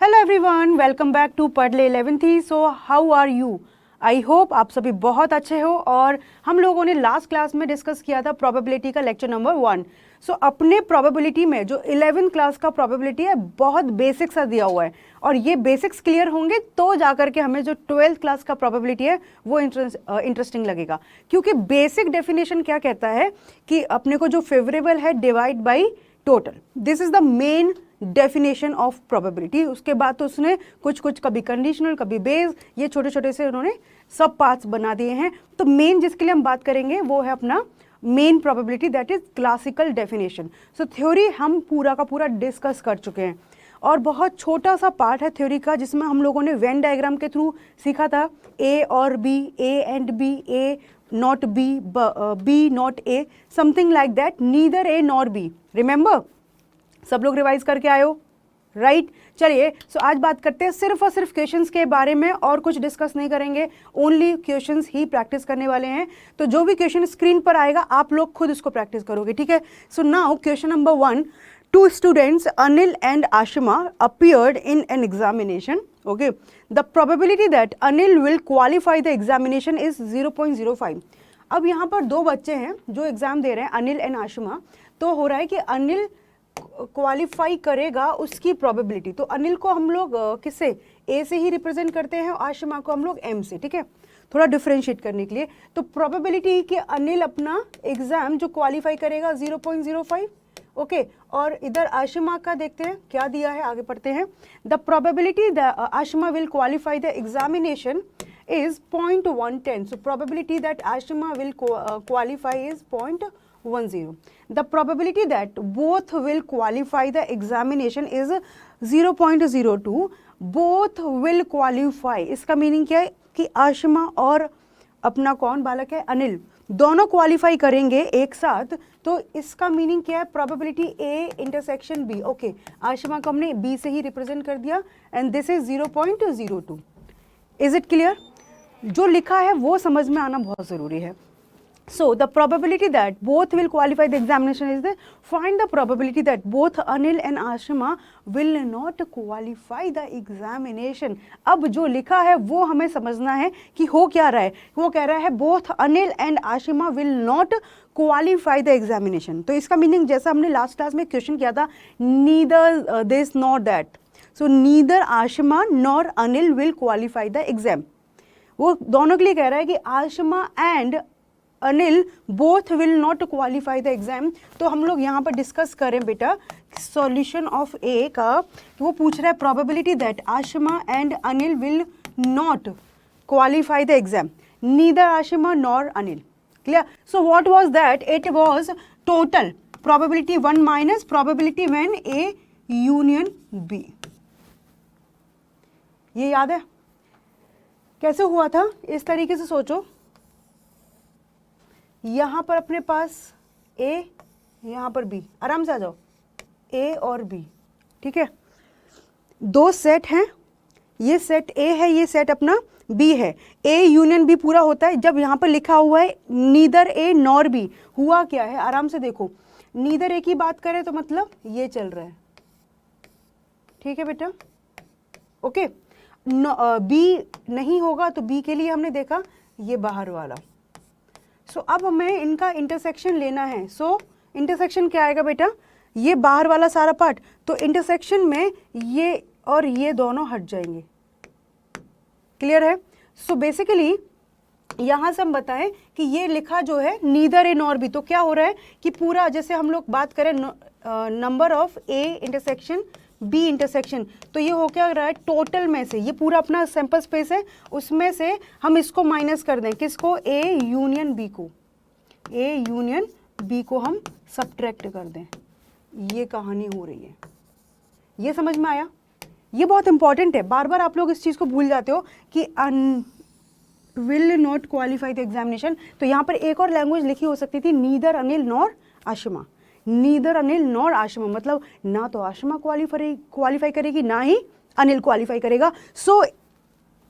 Hello everyone, welcome back to Padh Le 11th। So how are you? I hope आप सभी बहुत अच्छे हो। और हम लोगों ने लास्ट क्लास में डिस्कस किया था प्रोबेबिलिटी का लेक्चर नंबर 1। सो अपने प्रोबेबिलिटी में जो 11th क्लास का प्रोबेबिलिटी है बहुत बेसिक सा दिया हुआ है, और ये बेसिक्स क्लियर होंगे तो जाकर के हमें जो 12th क्लास का प्रोबेबिलिटी है वो इंटरेस्टिंग लगेगा। क्योंकि बेसिक डेफिनेशन क्या कहता है कि अपने को जो फेवरेबल है divide by total, this is the main definition of probability. उसके बाद तो उसने कुछ कुछ कभी कंडीशनल कभी बेस, ये छोटे छोटे से उन्होंने सब पार्ट्स बना दिए हैं। तो मेन जिसके लिए हम बात करेंगे वो है अपना main probability, that is classical definition. So theory हम पूरा का पूरा डिस्कस कर चुके हैं, और बहुत छोटा सा पार्ट है थ्योरी का जिसमें हम लोगों ने वेन डायग्राम के थ्रू सीखा था ए और B, A and B, A not B, B not A, something like that, neither A nor B. Remember, सब लोग रिवाइज करके आए हो, राइट? चलिए, सो आज बात करते हैं सिर्फ और सिर्फ क्वेश्चंस के बारे में, और कुछ डिस्कस नहीं करेंगे, ओनली क्वेश्चंस ही प्रैक्टिस करने वाले हैं। तो जो भी क्वेश्चन स्क्रीन पर आएगा आप लोग खुद इसको प्रैक्टिस करोगे, ठीक है? So now question number 1, two students Anil and Ashima appeared in an examination. Okay, the probability that Anil will qualify the examination is 0.05. अब यहाँ पर दो बच्चे हैं जो एग्जाम दे रहे हैं, अनिल एंड आशिमा। तो हो रहा है कि अनिल क्वालिफाई करेगा, उसकी प्रोबेबिलिटी। तो अनिल को हम लोग किससे, ए से ही रिप्रेजेंट करते हैं, और आशिमा को हम लोग एम से, ठीक है, थोड़ा डिफरेंशिएट करने के लिए। तो प्रोबेबिलिटी कि अनिल अपना एग्जाम जो क्वालिफाई करेगा 0.05, ओके। और इधर आशिमा का देखते हैं क्या दिया है, आगे पढ़ते हैं। The probability the Ashima will qualify the examination is 0.110. So probability that Ashima will qualify is 0.10. The probability that both will qualify the examination is 0.02. Both will qualify, इसका मीनिंग क्या है कि आशिमा और अपना कौन बालक है, अनिल, दोनों क्वालिफाई करेंगे एक साथ। तो इसका मीनिंग क्या है, probability A intersection B. Okay, Ashima को हमने बी से ही रिप्रेजेंट कर दिया, and this is 0.02। Is it clear? जो लिखा है वो समझ में आना बहुत ज़रूरी है। So the probability that both will qualify the examination is the, find the probability that both Anil and Ashima will not qualify the examination. अब जो लिखा है वो हमें समझना है कि हो क्या रहा है। वो कह रहा है both Anil and Ashima will not qualify the examination. तो इसका मीनिंग जैसा हमने लास्ट क्लास में क्वेश्चन किया था, neither this not that. So neither Ashima nor Anil will qualify the exam. वो दोनों के लिए कह रहा है कि Ashima and Anil both will not qualify the exam. तो हम लोग यहाँ पर डिस्कस करें बेटा सॉल्यूशन ऑफ ए का। तो वो पूछ रहा है probability that Ashima and Anil will not qualify the exam, neither Ashima nor Anil. Clear? So what was that? It was total probability 1 minus probability when A union B. ये याद है कैसे हुआ था? इस तरीके से सोचो, यहां पर अपने पास ए, यहां पर बी, आराम से आ जाओ, ए और बी, ठीक है, दो सेट हैं, ये सेट ए है, ये सेट अपना बी है। ए यूनियन बी पूरा होता है जब यहां पर लिखा हुआ है नीदर ए नॉर बी। हुआ क्या है, आराम से देखो, नीदर ए की बात करें तो मतलब ये चल रहा है, ठीक है बेटा, ओके। बी नहीं होगा तो बी के लिए हमने देखा ये बाहर वाला। सो अब हमें इनका इंटरसेक्शन लेना है। सो इंटरसेक्शन क्या आएगा बेटा, ये बाहर वाला सारा पार्ट। तो इंटरसेक्शन में ये और ये दोनों हट जाएंगे। क्लियर है? सो बेसिकली यहाँ से हम बताएं कि ये लिखा जो है नीदर ए नॉर बी, तो क्या हो रहा है कि पूरा, जैसे हम लोग बात करें number of A intersection B intersection, तो ये हो क्या रहा है, टोटल में से ये पूरा अपना सैंपल स्पेस है, उसमें से हम इसको माइनस कर दें, किसको, ए यूनियन बी को, ए यूनियन बी को हम सब्ट्रैक्ट कर दें। ये कहानी हो रही है, ये समझ में आया? ये बहुत इंपॉर्टेंट है, बार बार आप लोग इस चीज़ को भूल जाते हो कि will not qualify the examination. तो यहाँ पर एक और लैंग्वेज लिखी हो सकती थी, neither Anil nor Ashima. Neither Anil nor Ashima मतलब ना तो आशिमा क्वालिफाई करेगी ना ही अनिल क्वालिफाई करेगा। सो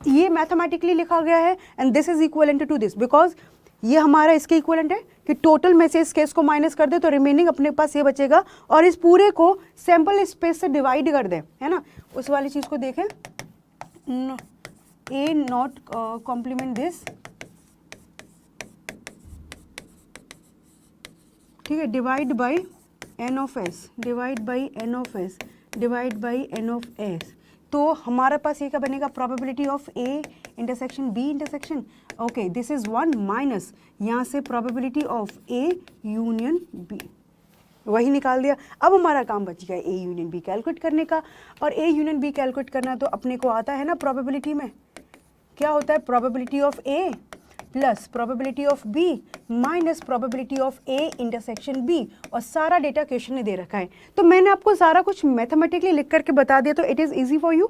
ये मैथमेटिकली लिखा गया है, and this is equivalent to this, because ये हमारा इसके इक्वलेंट है कि टोटल में से इस केस को माइनस कर दे तो रिमेनिंग अपने पास ये बचेगा, और इस पूरे को सैंपल स्पेस से डिवाइड कर दे, है ना, उस वाली चीज़ को देखें, ए नॉट कॉम्प्लीमेंट दिस, ठीक है, divide by N of S, divide by N of S, divide by N of S. तो हमारे पास ये क्या बनेगा, probability of A intersection B intersection, okay this is 1 minus यहाँ से probability of A union B, वही निकाल दिया। अब हमारा काम बच गया ए यूनियन बी कैलकुलेट करने का, और ए यूनियन बी कैलकुलेट करना तो अपने को आता है ना प्रोबेबिलिटी में, क्या होता है, probability of A plus probability of B minus probability of A intersection B, और सारा डेटा क्वेश्चन ने दे रखा है। तो मैंने आपको सारा कुछ मैथमेटिकली लिख करके बता दिया, तो it is easy for you,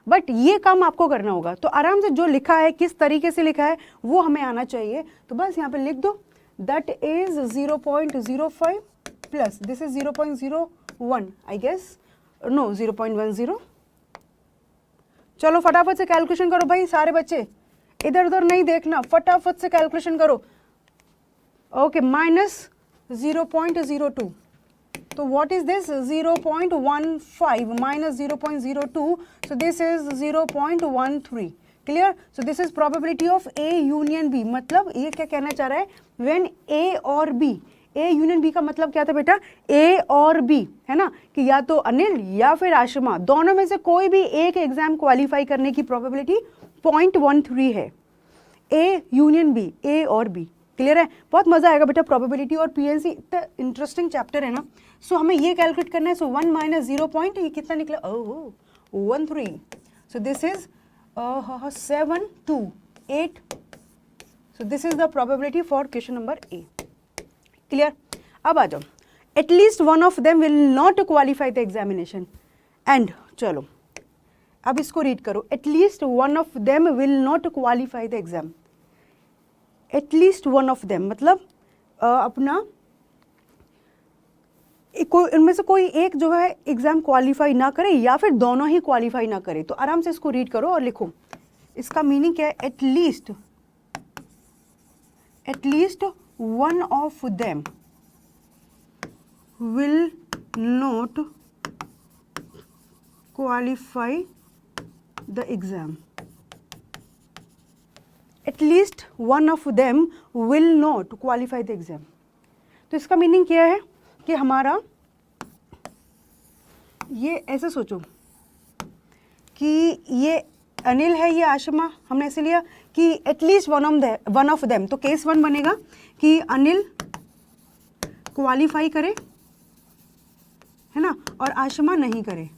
but ये काम आपको करना होगा। तो आराम से जो लिखा है, किस तरीके से लिखा है वो हमें आना चाहिए। तो बस यहाँ पे लिख दो, that is 0.05 plus this is 0.01 I guess, no 0.10। चलो फटाफट से कैलकुलेशन करो भाई सारे बच्चे, इधर उधर नहीं देखना, फटाफट से कैलकुलेशन करो। ओके माइनस 0.02, तो व्हाट इज दिस, 0.15 माइनस 0.02, so this is 0.13, clear. So this is probability of A union B, मतलब ये क्या कहना चाह रहा है, व्हेन ए और बी, ए यूनियन बी का मतलब क्या था बेटा, ए और बी, है ना, कि या तो अनिल या फिर आशिमा, दोनों में से कोई भी एक एग्जाम क्वालिफाई करने की प्रोबेबिलिटी 0.13 है, ए यूनियन बी, ए और बी, क्लियर है। बहुत मजा आएगा बेटा, प्रोबेबिलिटी और पीएनसी इतना इंटरेस्टिंग चैप्टर है ना। सो हमें ये कैलकुलेट करना है, सो 1 माइनस 0 पॉइंट, ये कितना निकला, ओह 13, सो this is 728, so this is the probability for question number A, clear. अब आ जाओ, at least one of them will not qualify the examination, and चलो अब इसको रीड करो, at least one of them will not qualify the exam, at least one of them मतलब अपना इनमें से कोई एक जो है एग्जाम क्वालिफाई ना करे या फिर दोनों ही क्वालिफाई ना करे। तो आराम से इसको रीड करो और लिखो, इसका मीनिंग क्या है, at least one of them will not qualify the exam, at least one of them will not qualify the exam. तो इसका मीनिंग क्या है कि हमारा ये ऐसे सोचो कि ये अनिल है, ये आशिमा, हमने ऐसे लिया कि एटलीस्ट वन ऑफ देम, तो केस 1 बनेगा कि अनिल क्वालिफाई करे, है ना, और आशिमा नहीं करे,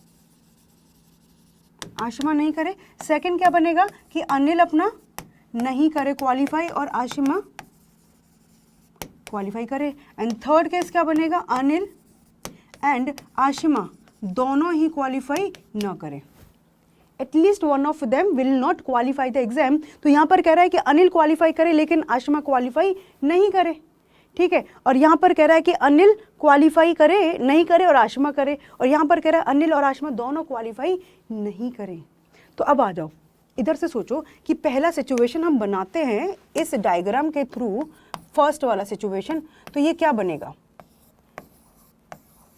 आशिमा नहीं करे। सेकंड क्या बनेगा कि अनिल अपना नहीं करे क्वालिफाई और आशिमा क्वालिफाई करे। एंड थर्ड केस क्या बनेगा, अनिल एंड आशिमा दोनों ही क्वालिफाई ना करें, at least one of them will not qualify the exam. तो यहाँ पर कह रहा है कि अनिल क्वालिफाई करे लेकिन आशिमा क्वालिफाई नहीं करे, ठीक है, और यहाँ पर कह रहा है कि अनिल क्वालिफाई करे नहीं करे और आशिमा करे, और यहाँ पर कह रहा है अनिल और आशिमा दोनों क्वालिफाई नहीं करें। तो अब आ जाओ, इधर से सोचो कि पहला सिचुएशन हम बनाते हैं इस डायग्राम के थ्रू, फर्स्ट वाला सिचुएशन, तो ये क्या बनेगा,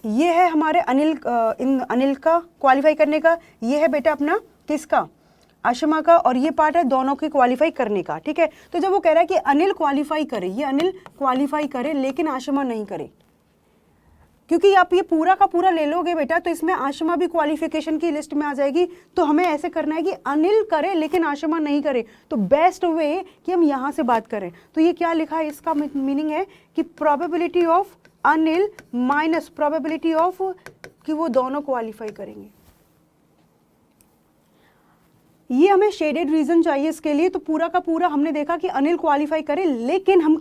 ये है हमारे अनिल का क्वालिफाई करने का, ये है बेटा अपना किसका, आशिमा का, और ये पार्ट है दोनों के क्वालिफाई करने का, ठीक है। तो जब वो कह रहा है कि अनिल क्वालिफाई करे, ये अनिल क्वालिफाई करे लेकिन आशिमा नहीं करे, क्योंकि आप ये पूरा का पूरा ले लोगे बेटा तो इसमें आशिमा भी क्वालिफिकेशन की लिस्ट में आ जाएगी। तो हमें ऐसे करना है कि अनिल करे लेकिन आशिमा नहीं करे, तो बेस्ट वे कि हम यहाँ से बात करें। तो ये क्या लिखा है, इसका मीनिंग है कि probability of Anil minus probability of कि वो दोनों क्वालिफाई करेंगे। ये हमें शेडेड रीजन चाहिए इसके लिए। तो पूरा का पूरा हमने देखा कि अनिल क्वालिफाई करे, लेकिन हम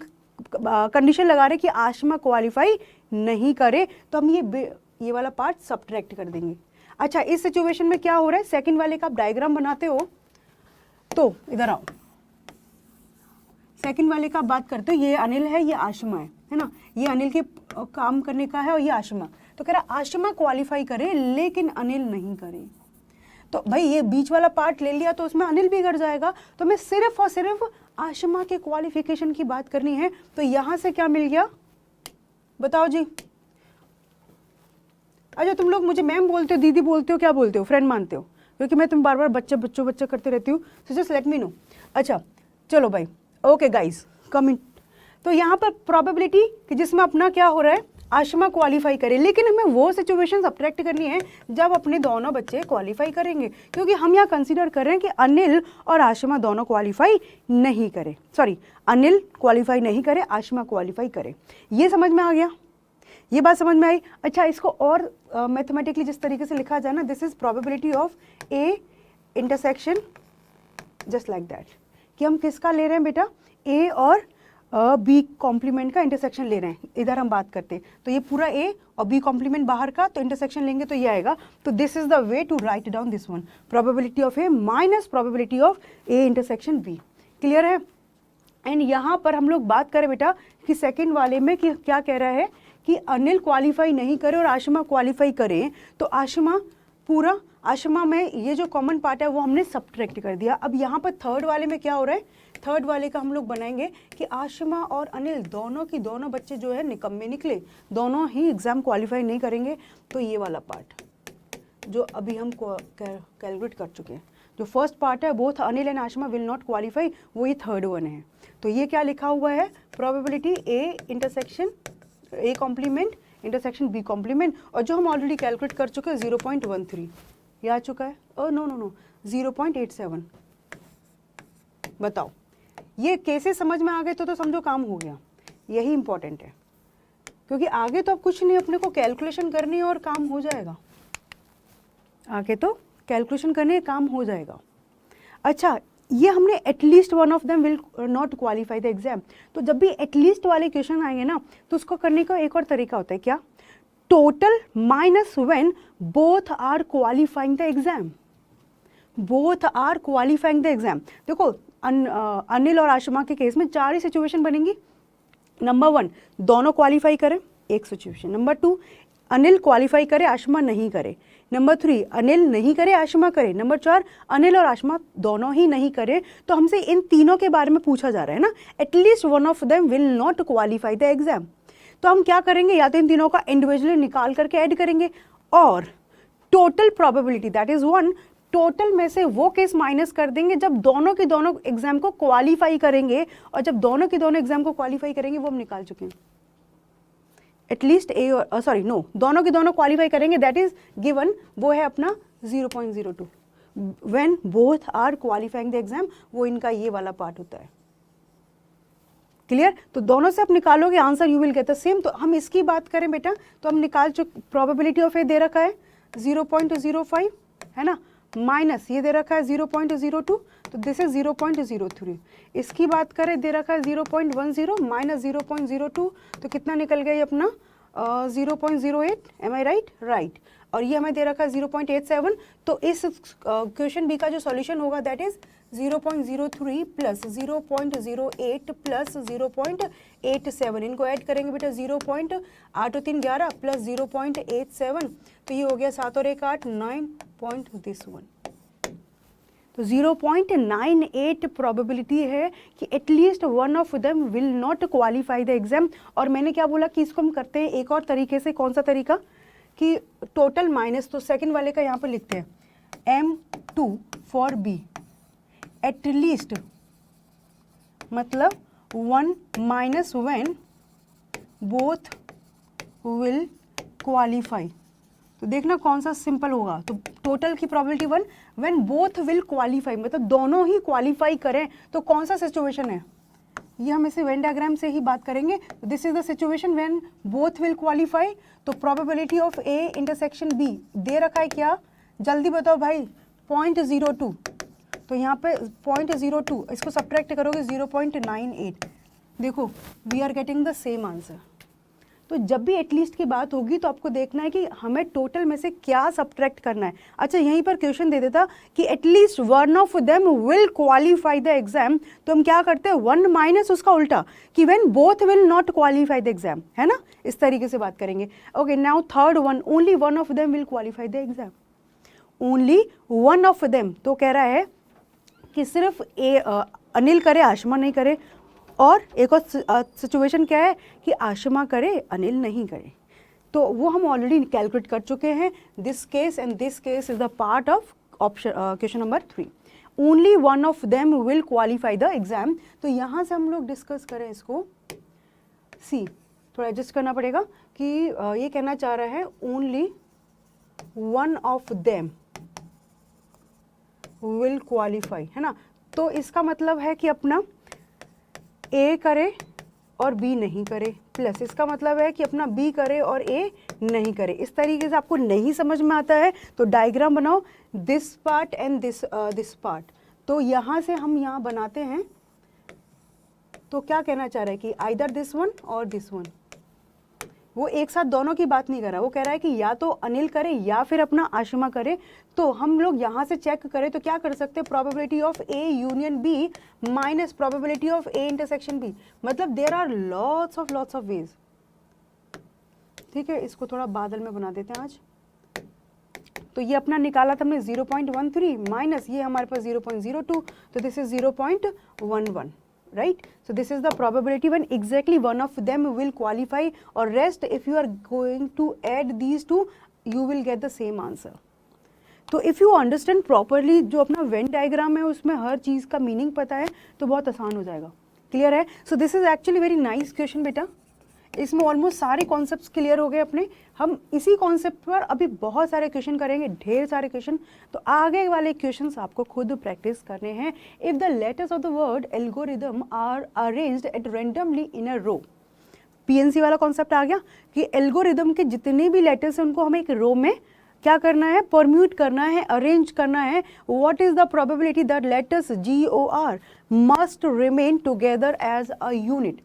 कंडीशन लगा रहे कि आशिमा क्वालिफाई नहीं करे, तो हम ये वाला पार्ट सब्ट्रैक्ट कर देंगे। अच्छा, इस सिचुएशन में क्या हो रहा है, सेकंड वाले का आप डायग्राम बनाते हो, तो इधर आओ, सेकंड वाले का बात करते हो, ये अनिल है, ये आशिमा है ना, ये अनिल के काम करने का है और ये आशिमा। तो कह रहा आशिमा क्वालिफाई करे लेकिन अनिल नहीं करे। तो भाई ये बीच वाला पार्ट ले लिया तो उसमें अनिल बिगड़ जाएगा, तो मैं सिर्फ और सिर्फ आशिमा के क्वालिफिकेशन की बात करनी है तो यहाँ से क्या मिल गया बताओ जी। अच्छा तुम लोग मुझे मैम बोलते हो, दीदी बोलते हो, क्या बोलते हो, फ्रेंड मानते हो? क्योंकि मैं तुम बार बार बच्चा करते रहती हूँ, so just let me know. अच्छा चलो भाई, ओके गाइस कमिंग। तो यहाँ पर प्रोबेबिलिटी कि जिसमें अपना क्या हो रहा है, आशिमा क्वालिफाई करे, लेकिन हमें वो सिचुएशन सब्ट्रैक्ट करनी है जब अपने दोनों बच्चे क्वालिफाई करेंगे, क्योंकि हम यहाँ कंसीडर कर रहे हैं कि अनिल और आशिमा दोनों क्वालिफाई नहीं करे, सॉरी अनिल क्वालिफाई नहीं करे, आशिमा क्वालिफाई करे। ये समझ में आ गया, ये बात समझ में आई। अच्छा इसको और मैथमेटिकली जिस तरीके से लिखा जाए ना, this is probability of A intersection just like that, कि हम किसका ले रहे हैं बेटा, ए और बी कॉम्प्लीमेंट का इंटरसेक्शन ले रहे हैं। इधर हम बात करते हैं तो ये पूरा ए और बी कॉम्प्लीमेंट बाहर का, तो इंटरसेक्शन लेंगे तो ये आएगा। तो this is the way to write down this one, probability of A minus probability of A intersection B. Clear है? एंड यहाँ पर हम लोग बात करें बेटा कि सेकेंड वाले में कि क्या कह रहा है कि अनिल क्वालिफाई नहीं करे और आशिमा क्वालिफाई करे, तो आशिमा पूरा, आशिमा में ये जो कॉमन पार्ट है वो हमने सब्ट्रैक्ट कर दिया। अब यहाँ पर थर्ड वाले में क्या हो रहा है, थर्ड वाले का हम लोग बनाएंगे कि आशिमा और अनिल दोनों की दोनों बच्चे जो है निकम्मे निकले, दोनों ही एग्जाम क्वालिफाई नहीं करेंगे। तो ये वाला पार्ट जो अभी हम कैलकुलेट कर चुके हैं, जो फर्स्ट पार्ट है both Anil and Ashima will not qualify, वो ये थर्ड वन है। तो ये क्या लिखा हुआ है, probability A intersection A complement intersection B complement, और जो हम ऑलरेडी कैलकुलेट कर चुके हैं 0.13 ये आ चुका है। नो 0.87। बताओ ये कैसे समझ में आ गए तो समझो काम हो गया। यही इंपॉर्टेंट है, क्योंकि आगे तो अब कुछ नहीं, अपने को कैलकुलेशन करनी है और काम हो जाएगा। आगे तो कैलकुलेशन करने काम हो जाएगा। अच्छा ये हमने at least one of them will not qualify the exam, तो जब भी एटलीस्ट वाले क्वेश्चन आएंगे ना तो उसको करने का एक और तरीका होता है, क्या, total minus when both are qualifying the exam, both are qualifying the exam. देखो अनिल और आशिमा के केस में 4 ही सिचुएशन बनेंगी। नंबर 1 दोनों क्वालिफाई करें, एक सिचुएशन। नंबर 2 अनिल क्वालिफाई करे, आशिमा नहीं करे। नंबर 3 अनिल नहीं करे, आशिमा करे। नंबर 4 अनिल और आशिमा दोनों ही नहीं करे। तो हमसे इन तीनों के बारे में पूछा जा रहा है ना, at least one of them will not qualify the exam. तो हम क्या करेंगे, या तो इन तीनों का इंडिविजुअली निकाल करके ऐड करेंगे, और total probability that is 1, total में से वो केस माइनस कर देंगे जब दोनों के दोनों एग्जाम को क्वालिफाई करेंगे, और जब दोनों के दोनों एग्जाम को क्वालिफाई करेंगे वो हम निकाल चुके हैं। एटलीस्ट ए और सॉरी नो, दोनों के दोनों क्वालिफाई करेंगे, दैट इज गिवन, वो है अपना 0.02 when both are qualifying the exam, वो इनका ये वाला पार्ट होता है। क्लियर? तो दोनों से आप निकालोगे answer you will get the same. तो हम इसकी बात करें बेटा तो हम निकाल चुके, प्रोबेबिलिटी ऑफ ए दे रखा है 0.05 है ना, माइनस ये दे रखा है 0.02, तो दिस इज 0.03। इसकी बात करें दे रखा है 0.10 माइनस 0.02, तो कितना निकल गया ये अपना 0.08। एम आई राइट? राइट। और ये हमें दे रखा है 0.87। तो इस क्वेश्चन बी का जो सॉल्यूशन होगा दैट इज 0.03 प्लस 0.08 प्लस 0.87। इनको ऐड करेंगे बेटा 0.823 प्लस 0.87, तो ये हो गया 7 और 1 8 9.1। तो 0.98 प्रोबेबिलिटी है कि at least one of them will not qualify the exam. और मैंने क्या बोला कि इसको हम करते हैं एक और तरीके से। कौन सा तरीका? कि टोटल माइनस, तो सेकंड वाले का यहाँ पर लिखते हैं M2 फॉर B, एटलीस्ट मतलब 1 minus when both will qualify. तो देखना कौन सा सिंपल होगा। तो टोटल की probability 1 when both will qualify, मतलब दोनों ही क्वालिफाई करें, तो कौन सा सिचुएशन है ये हम इसे वेन डायग्राम से ही बात करेंगे। This is the situation when both will qualify. तो probability of A intersection B दे रखा है क्या, जल्दी बताओ भाई, 0.02। तो यहाँ पे 0.02, इसको सब्ट्रैक्ट करोगे 0.98। देखो we are getting the same answer. तो जब भी एटलीस्ट की बात होगी तो आपको देखना है कि हमें टोटल में से क्या सब्ट्रैक्ट करना है। अच्छा यहीं पर क्वेश्चन दे देता कि at least one of them will qualify the exam, तो हम क्या करते हैं 1 माइनस उसका उल्टा कि when both will not qualify the exam, है ना, इस तरीके से बात करेंगे। Okay now third one, only one of them will qualify the exam, only one of them. तो कह रहा है कि सिर्फ अनिल करे आशिमा नहीं करे, और एक और सिचुएशन क्या है कि आशिमा करे अनिल नहीं करे, तो वो हम ऑलरेडी कैलकुलेट कर चुके हैं. This case and this case is the part of option question number 3. Only one of them will qualify the exam. तो यहाँ से हम लोग डिस्कस करें इसको. सी थोड़ा एडजस्ट करना पड़ेगा कि ये कहना चाह रहा है only one of them will qualify, है ना. तो इसका मतलब है कि अपना ए करे और बी नहीं करे, प्लस इसका मतलब है कि अपना बी करे और ए नहीं करे. इस तरीके से आपको नहीं समझ में आता है तो डायग्राम बनाओ, this part and this part. तो यहाँ से हम यहाँ बनाते हैं. तो क्या कहना चाह रहा है कि आइदर दिस वन और दिस वन. वो एक साथ दोनों की बात नहीं कर रहा, वो कह रहा है कि या तो अनिल करे या फिर अपना आशिमा करे. तो हम लोग यहाँ से चेक करें तो क्या कर सकते हैं, probability of A union B minus probability of A intersection B. मतलब there are lots of ways. ठीक है, इसको थोड़ा बादल में बना देते हैं आज. तो ये अपना निकाला था हमने 0.13 माइनस ये हमारे पास 0.02, तो this is 0.11. right? So this is the probability when exactly one of them will qualify, or rest if you are going to add these two you will get the same answer. तो if you understand properly जो अपना Venn diagram है उसमें हर चीज़ का meaning पता है तो बहुत आसान हो जाएगा. क्लियर है? So this is actually very nice question बेटा. इसमें ऑलमोस्ट सारे कॉन्सेप्ट्स क्लियर हो गए अपने. हम इसी कॉन्सेप्ट पर अभी बहुत सारे क्वेश्चन करेंगे, ढेर सारे क्वेश्चन. तो आगे वाले क्वेश्चंस आपको खुद प्रैक्टिस करने हैं. If the letters of the word algorithm are arranged at randomly in a row. PNC वाला कॉन्सेप्ट आ गया कि एल्गोरिदम के जितने भी लेटर्स हैं उनको हमें एक रो में क्या करना है, परम्यूट करना है, अरेंज करना है. What is the probability that letters GOR must remain together as a unit.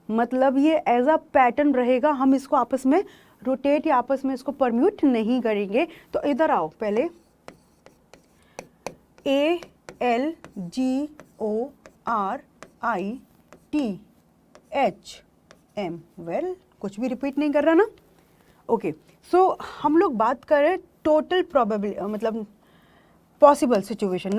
मतलब ये एज अ पैटर्न रहेगा, हम इसको आपस में रोटेट या आपस में इसको परम्यूट नहीं करेंगे. तो इधर आओ, पहले ALGORITHM. वेल कुछ भी रिपीट नहीं कर रहा ना. ओके, सो हम लोग बात करें टोटल प्रोबेबिलिटी, मतलब possible situation,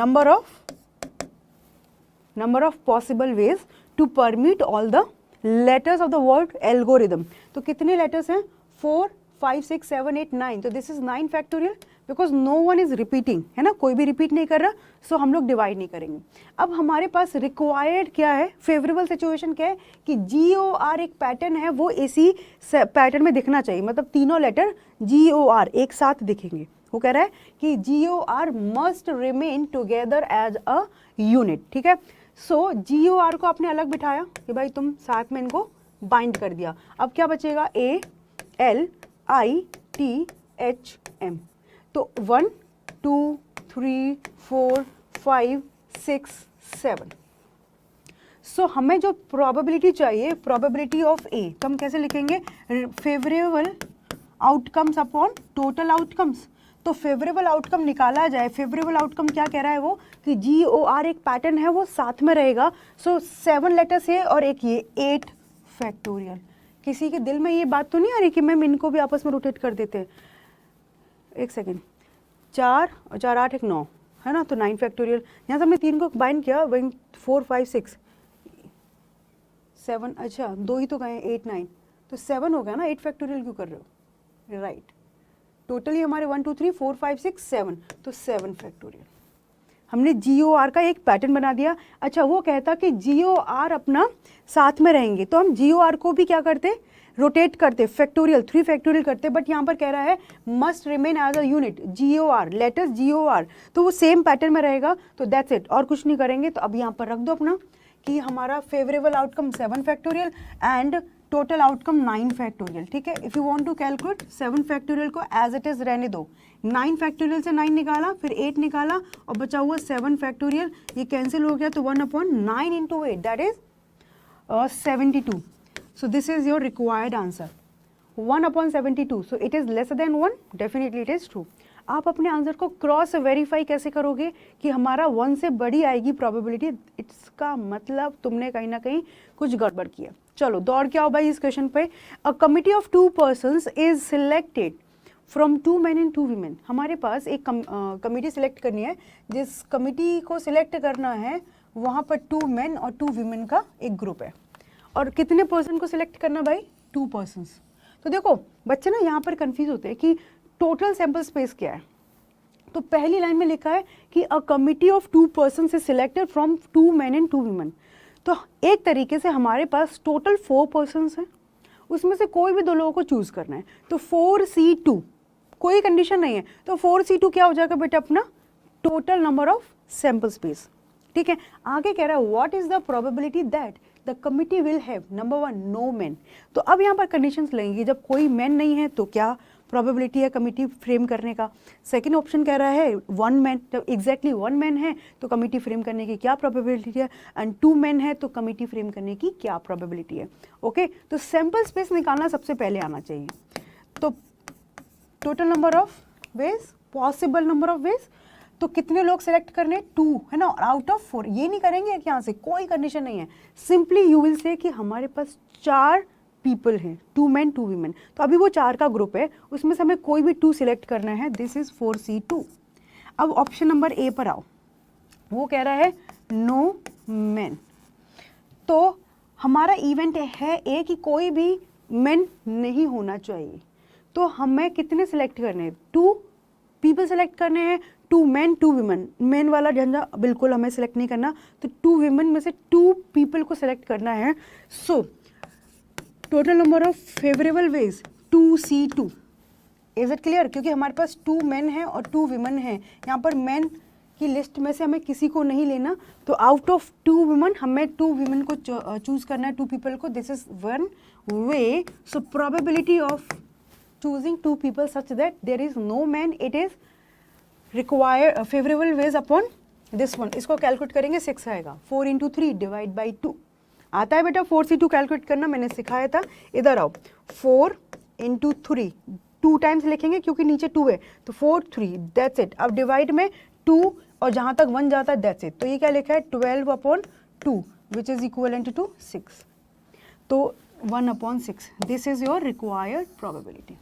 number of possible ways to permute all the letters of the word algorithm. तो कितने लेटर्स हैं, 4 5 6 7 8 9. तो this is 9 factorial because no one is repeating, है ना, कोई भी रिपीट नहीं कर रहा. सो हम लोग डिवाइड नहीं करेंगे. अब हमारे पास रिक्वायर्ड क्या है, फेवरेबल सिचुएशन क्या है कि GOR एक पैटर्न है वो इसी पैटर्न में दिखना चाहिए. मतलब तीनों लेटर GOR एक साथ दिखेंगे. वो कह रहा है कि GOR must remain together as a unit. ठीक है, सो GOR को आपने अलग बिठाया कि भाई तुम साथ में इनको बाइंड कर दिया. अब क्या बचेगा, ALITHM. तो 1 2 3 4 5 6 7. सो हमें जो प्रोबेबिलिटी चाहिए, प्रोबेबिलिटी ऑफ ए, तो हम कैसे लिखेंगे, favourable outcomes upon total outcomes. तो फेवरेबल आउटकम निकाला जाए. फेवरेबल आउटकम क्या कह रहा है वो कि GOR एक पैटर्न है वो साथ में रहेगा. सो 7 लेटर्स है और एक ये 8 फैक्टोरियल. किसी के दिल में ये बात तो नहीं आ रही कि मैम इनको भी आपस में रोटेट कर देते हैं. एक सेकेंड, 4 और 4 8 1 9, है ना. तो 9 फैक्टोरियल. यहाँ से हमने 3 को बाइंड किया, 4 5 6 7. अच्छा 2 ही तो गए, 8 9, तो 7 हो गया ना. 8 फैक्टोरियल क्यों कर रहे हो, राइट. टोटली हमारे 1 2 3 4 5 6 7, तो 7 फैक्टोरियल. हमने GOR का एक पैटर्न बना दिया. अच्छा वो कहता कि GOR अपना साथ में रहेंगे, तो हम GOR को भी क्या करते, रोटेट करते, फैक्टोरियल 3 फैक्टोरियल करते. बट यहाँ पर कह रहा है must remain as a unit GOR, letters GOR, तो वो सेम पैटर्न में रहेगा. तो दैट्स इट, और कुछ नहीं करेंगे. तो अब यहाँ पर रख दो अपना कि हमारा favourable outcome 7 factorial and total outcome 9 factorial. ठीक है, if you want to calculate 7 factorial को एज इट इज रहने दो. 9 फैक्टोरियल से 9 निकाला, फिर 8 निकाला और बचा हुआ 7 फैक्टोरियल. ये कैंसिल हो गया तो 1/9 into 8 that is 72. So this is your required answer, 1/72. So it is less than 1, definitely it is true. आप अपने आंसर को क्रॉस वेरीफाई कैसे करोगे कि हमारा 1 से बड़ी आएगी प्रोबेबिलिटी, इसका मतलब तुमने कहीं ना कहीं कुछ गड़बड़ किया. चलो दौड़ के आओ भाई इस क्वेश्चन पे. A committee of 2 persons is selected from 2 men and 2 women. हमारे पास एक कमिटी सिलेक्ट करनी है. जिस कमिटी को सिलेक्ट करना है वहाँ पर 2 मेन और 2 वीमेन का एक ग्रुप है। और कितने पर्सन को सिलेक्ट करना भाई? 2 पर्सन्स। तो देखो बच्चे ना यहाँ पर कंफ्यूज होते हैं कि टोटल सैंपल स्पेस क्या है। तो पहली लाइन में लिखा है कि a committee of 2 person is selected from 2 main and 2 women. तो एक तरीके से हमारे पास टोटल 4 पर्सन्स हैं, उसमें से कोई भी 2 लोगों को चूज करना है। तो 4C2, कोई कंडीशन नहीं है, तो 4C2 क्या हो जाएगा बेटा? अपना total number of sample space. ठीक है, आगे कह रहा है what is the probability that the committee will have number 1 no man. तो अब यहाँ पर कंडीशंस लगेंगी, जब कोई मैन नहीं है तो क्या प्रोबेबिलिटी है कमिटी फ्रेम करने का। सेकंड ऑप्शन कह रहा है 1 मैन, जब एग्जैक्टली 1 मैन है तो कमिटी फ्रेम करने की क्या प्रोबेबिलिटी है, एंड 2 मैन है तो कमिटी फ्रेम करने की क्या प्रोबेबिलिटी है। ओके, तो सैंपल स्पेस निकालना सबसे पहले आना चाहिए। तो total number of veg, possible number of veg, तो कितने लोग सेलेक्ट करने? 2 है ना, आउट ऑफ 4। ये नहीं करेंगे कि यहाँ से कोई कंडीशन नहीं है, सिंपली यू विल से कि हमारे पास 4 पीपल हैं, 2 मैन 2 वीमेन। तो अभी वो 4 का ग्रुप है, उसमें से हमें कोई भी 2 सिलेक्ट करना है। This is 4C2। अब ऑप्शन नंबर ए पर आओ, वो कह रहा है नो मैन। तो हमारा इवेंट है ए कि कोई भी मैन नहीं होना चाहिए। तो हमें कितने सिलेक्ट करने हैं? 2 पीपल सेलेक्ट करने हैं, 2 मैन 2 वीमेन। मैन वाला झंझा बिल्कुल हमें सेलेक्ट नहीं करना, तो 2 वीमेन में से 2 पीपल को सिलेक्ट करना है। So total number of favourable ways 2C2। Is it clear? क्योंकि हमारे पास 2 मैन है और 2 वीमेन है, यहाँ पर मैन की लिस्ट में से हमें किसी को नहीं लेना, तो आउट ऑफ 2 वीमेन हमें 2 वीमेन को चूज करना है, 2 पीपल को। This is 1 way. So probability of choosing 2 people such that there is no man, it is required favorable ways upon this one। इसको कैलकुलेट करेंगे 6 आएगा। 4 into 3 डिवाइड बाई 2 आता है बेटा। 4C2 कैलकुलेट करना मैंने सिखाया था। इधर आओ, 4 into 3 2 टाइम्स लिखेंगे क्योंकि नीचे 2 है, तो 4 3 दैट्स इट। अब डिवाइड में 2 और जहाँ तक 1 जाता है दैट्स इट। तो ये क्या लिखा है? 12/2 विच इज इक्वलेंट टू 6। तो 1/6 this is your required probability.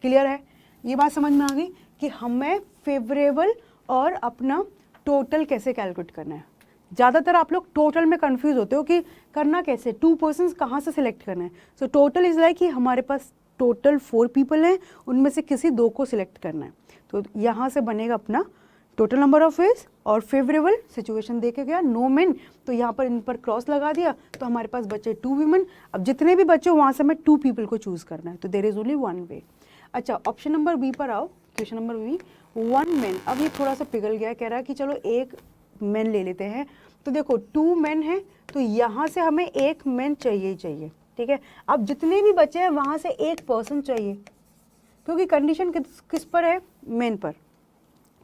Clear है? ये बात समझ में आ गई कि हमें फेवरेबल और अपना टोटल कैसे कैलकुलेट करना है। ज़्यादातर आप लोग टोटल में कंफ्यूज होते हो कि करना कैसे, 2 पर्सन्स कहाँ से सिलेक्ट करना है। सो टोटल इज लाइक कि हमारे पास टोटल 4 पीपल हैं, उनमें से किसी 2 को सिलेक्ट करना है। तो यहाँ से बनेगा अपना टोटल नंबर ऑफ वेज और फेवरेबल सिचुएशन देखे गया नो मैन, तो यहाँ पर इन पर क्रॉस लगा दिया, तो हमारे पास बचे 2 वीमेन। अब जितने भी बच्चे वहाँ से हमें 2 पीपल को चूज करना है, तो देयर इज ओनली 1 वे। अच्छा, ऑप्शन नंबर बी पर आओ, क्वेश्चन नंबर बी 1 मैन। अब ये थोड़ा सा पिघल गया, कह रहा है कि चलो 1 मैन ले लेते हैं। तो देखो 2 मैन है, तो यहाँ से हमें 1 मैन चाहिए ही चाहिए। ठीक है, अब जितने भी बचे हैं वहाँ से 1 पर्सन चाहिए, क्योंकि कंडीशन किस पर है? मैन पर।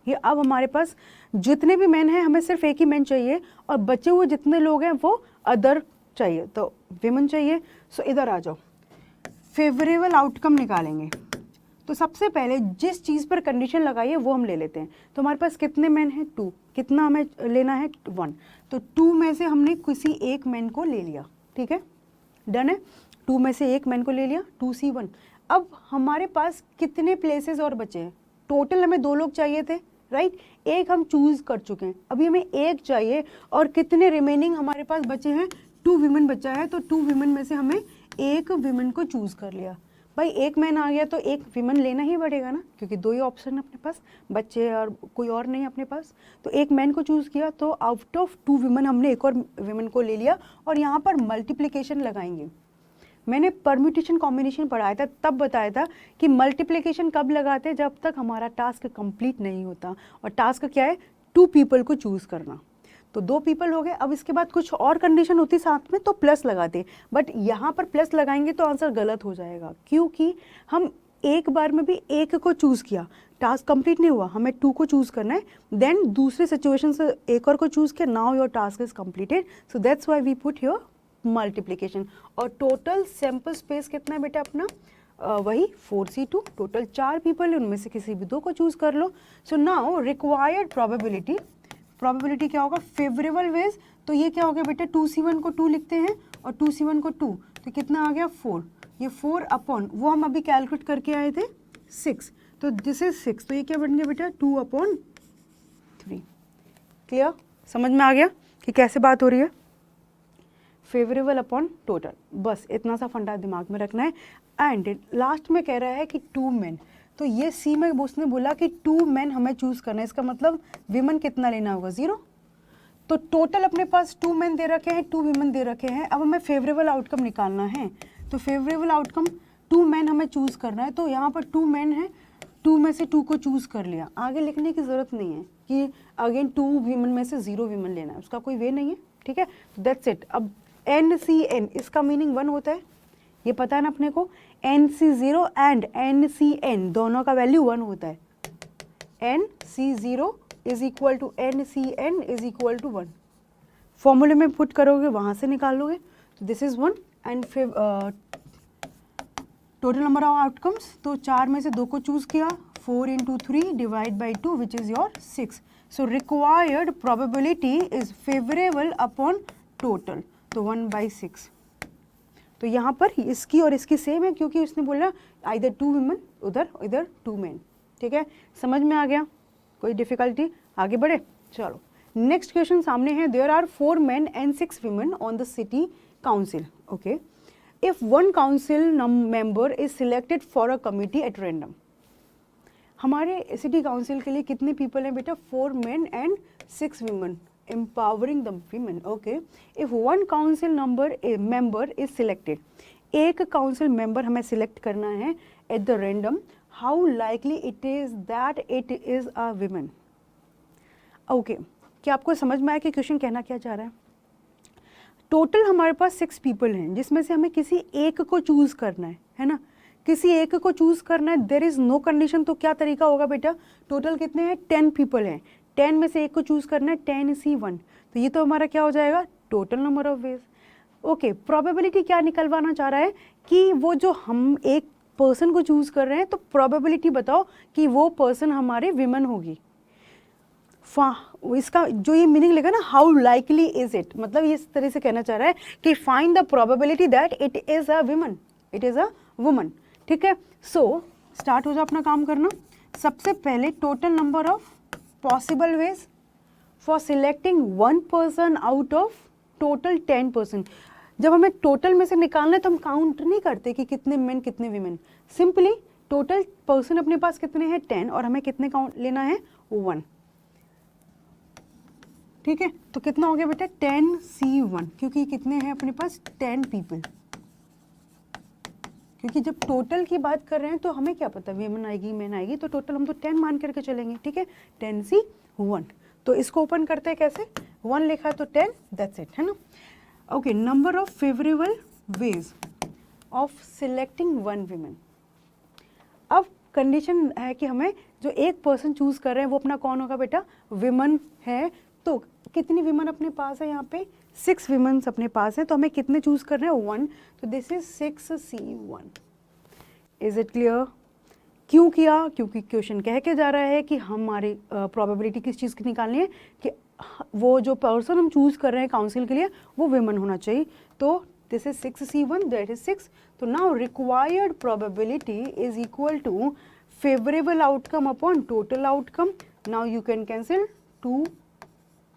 ये अब हमारे पास जितने भी मैन हैं हमें सिर्फ 1 ही मैन चाहिए, और बचे हुए जितने लोग हैं वो अदर चाहिए, तो विमेन चाहिए। सो इधर आ जाओ, फेवरेबल आउटकम निकालेंगे। तो सबसे पहले जिस चीज़ पर कंडीशन लगाई है वो हम ले लेते हैं। तो हमारे पास कितने मैन हैं? 2। कितना हमें लेना है? 1। तो 2 में से हमने किसी 1 मैन को ले लिया। ठीक है, डन है। 2 में से 1 मैन को ले लिया, 2C1। अब हमारे पास कितने प्लेसेस और बचे हैं? टोटल हमें 2 लोग चाहिए थे, राइट। 1 हम चूज कर चुके हैं, अभी हमें 1 चाहिए, और कितने रिमेनिंग हमारे पास बचे हैं? 2 वीमेन बचा है, तो 2 वीमेन में से हमें 1 वीमेन को चूज कर लिया। भाई 1 मैन आ गया तो 1 वीमेन लेना ही पड़ेगा ना, क्योंकि 2 ही ऑप्शन है अपने पास, बच्चे और कोई और नहीं अपने पास। तो 1 मैन को चूज़ किया, तो आउट ऑफ 2 वीमेन हमने 1 और वीमेन को ले लिया, और यहाँ पर मल्टीप्लिकेशन लगाएंगे। मैंने परम्यूटेशन कॉम्बिनेशन पढ़ाया था, तब बताया था कि मल्टीप्लिकेशन कब लगाते हैं? जब तक हमारा टास्क कंप्लीट नहीं होता। और टास्क क्या है? 2 पीपल को चूज़ करना। तो 2 पीपल हो गए। अब इसके बाद कुछ और कंडीशन होती साथ में तो प्लस लगाते, बट यहाँ पर प्लस लगाएंगे तो आंसर गलत हो जाएगा, क्योंकि हम एक बार में भी 1 को चूज़ किया, टास्क कंप्लीट नहीं हुआ, हमें 2 को चूज़ करना है, देन दूसरे सिचुएशन से 1 और को चूज़ किया, now your task is completed. So that's why we put your multiplication. और टोटल सैंपल स्पेस कितना है बेटा अपना? वही 4C2। टोटल 4 पीपल है, उनमें से किसी भी 2 को चूज़ कर लो। So now required probability, probability क्या होगा? Favourable ways. तो ये क्या हो गया बेटा? 2C1 को 2 लिखते हैं और 2C1 को 2, तो कितना आ गया? 4। ये 4 अपॉन वो हम अभी कैलकुलेट करके आए थे 6, तो दिस इज 6। तो ये क्या बन गया बेटा? 2/3। क्लियर? समझ में आ गया कि कैसे बात हो रही है, फेवरेबल अपॉन टोटल, बस इतना सा फंडा दिमाग में रखना है। एंड लास्ट में कह रहा है कि 2 मेन, तो ये सी में उसने बोला कि 2 मेन हमें चूज करना है, इसका मतलब विमेन कितना लेना होगा, 0। तो टोटल अपने पास 2 मेन दे रखे हैं, 2 वीमेन दे रखे हैं। अब हमें फेवरेबल आउटकम निकालना है, तो फेवरेबल आउटकम 2 मेन हमें चूज करना है। तो यहाँ पर 2 मेन है, 2 में से 2 को चूज कर लिया, आगे लिखने की जरूरत नहीं है कि अगेन 2 वीमेन में से 0 वीमेन लेना है, उसका कोई वे नहीं है, ठीक है, दैट्स इट। अब NCN इसका मीनिंग 1 होता है, ये पता है ना अपने को। NC0 एंड NCN दोनों का वैल्यू 1 होता है। NC0 is equal to NCN is equal to 1, फॉर्मूले में पुट करोगे वहां से निकाल लोगे। तो this is 1 and total number of outcomes, तो 4 में से 2 को चूज किया, 4 into 3 divide by 2 which is your 6। So required probability is favourable upon total, तो 1/6। तो यहाँ पर इसकी और इसकी सेम है, क्योंकि उसने बोला इधर 2 वीमेन उधर इधर 2 मेन, ठीक है, समझ में आ गया, कोई डिफिकल्टी, आगे बढ़े। चलो नेक्स्ट क्वेश्चन सामने है, there are 4 men and 6 women on the city council, okay, if 1 council member is selected for a committee at random. हमारे सिटी काउंसिल के लिए कितने पीपल हैं बेटा, 4 men and 6 women, empowering the women, okay, if 1 council member is selected, एक council member हमें select करना है at the random, how likely it is that it is a woman, okay, क्या आपको समझ में आया कि क्वेश्चन कहना क्या चाह रहा है। टोटल हमारे पास 6 पीपल हैं, जिसमें से हमें किसी एक को चूज करना है ना, किसी एक को चूज करना है, देयर इज नो कंडीशन। तो क्या तरीका होगा बेटा, टोटल कितने हैं, 10 पीपल हैं, 10 में से एक को चूज करना है, 10C1, तो ये तो हमारा क्या हो जाएगा, total number of veg. Okay, probability क्या निकलवाना चाह रहा है कि वो जो हम एक पर्सन को चूज कर रहे हैं, तो प्रोबेबिलिटी बताओ कि वो पर्सन हमारे विमेन होगी। इसका जो ये मीनिंग लेगा ना, हाउ लाइकली इज इट, मतलब ये इस तरह से कहना चाह रहा है कि find the probability that it is a women, it is a woman, ठीक है। सो स्टार्ट हो जाओ अपना काम करना। सबसे पहले total number of possible ways for selecting 1 person out of total 10 person। जब हमें टोटल में से निकालना है तो हम काउंट नहीं करते कि कितने मेन कितने वीमेन, सिंपली टोटल पर्सन अपने पास कितने हैं 10 और हमें कितने काउंट लेना है 1, ठीक है। तो कितना हो गया बेटा 10C1, क्योंकि कितने हैं अपने पास 10 पीपल, क्योंकि जब टोटल की बात कर रहे हैं तो हमें क्या पता वीमेन आएगी मैन आएगी, तो टोटल हम तो 10 मान करके चलेंगे, ठीक है, 10C1। तो इसको ओपन करते हैं कैसे, 1 लिखा तो 10, दैट्स इट, है ना। Okay, number of favourable ways of selecting 1 women. अब कंडीशन है कि हमें जो एक पर्सन चूज कर रहे हैं वो अपना कौन होगा बेटा, विमेन है। तो कितनी विमेन अपने पास है, यहाँ पे 6 विमेन्स अपने पास है, तो हमें कितने चूज कर रहे हैं 1, तो this is 6C1। Is it clear? क्यों किया, क्योंकि क्वेश्चन कह के जा रहा है कि हमारी प्रोबेबिलिटी किस चीज़ की निकालनी है कि वो जो पर्सन हम चूज कर रहे हैं काउंसिल के लिए वो विमेन होना चाहिए। तो this is 6C1, that is 6। तो now required probability is equal to favourable outcome upon total outcome. Now you can cancel 2,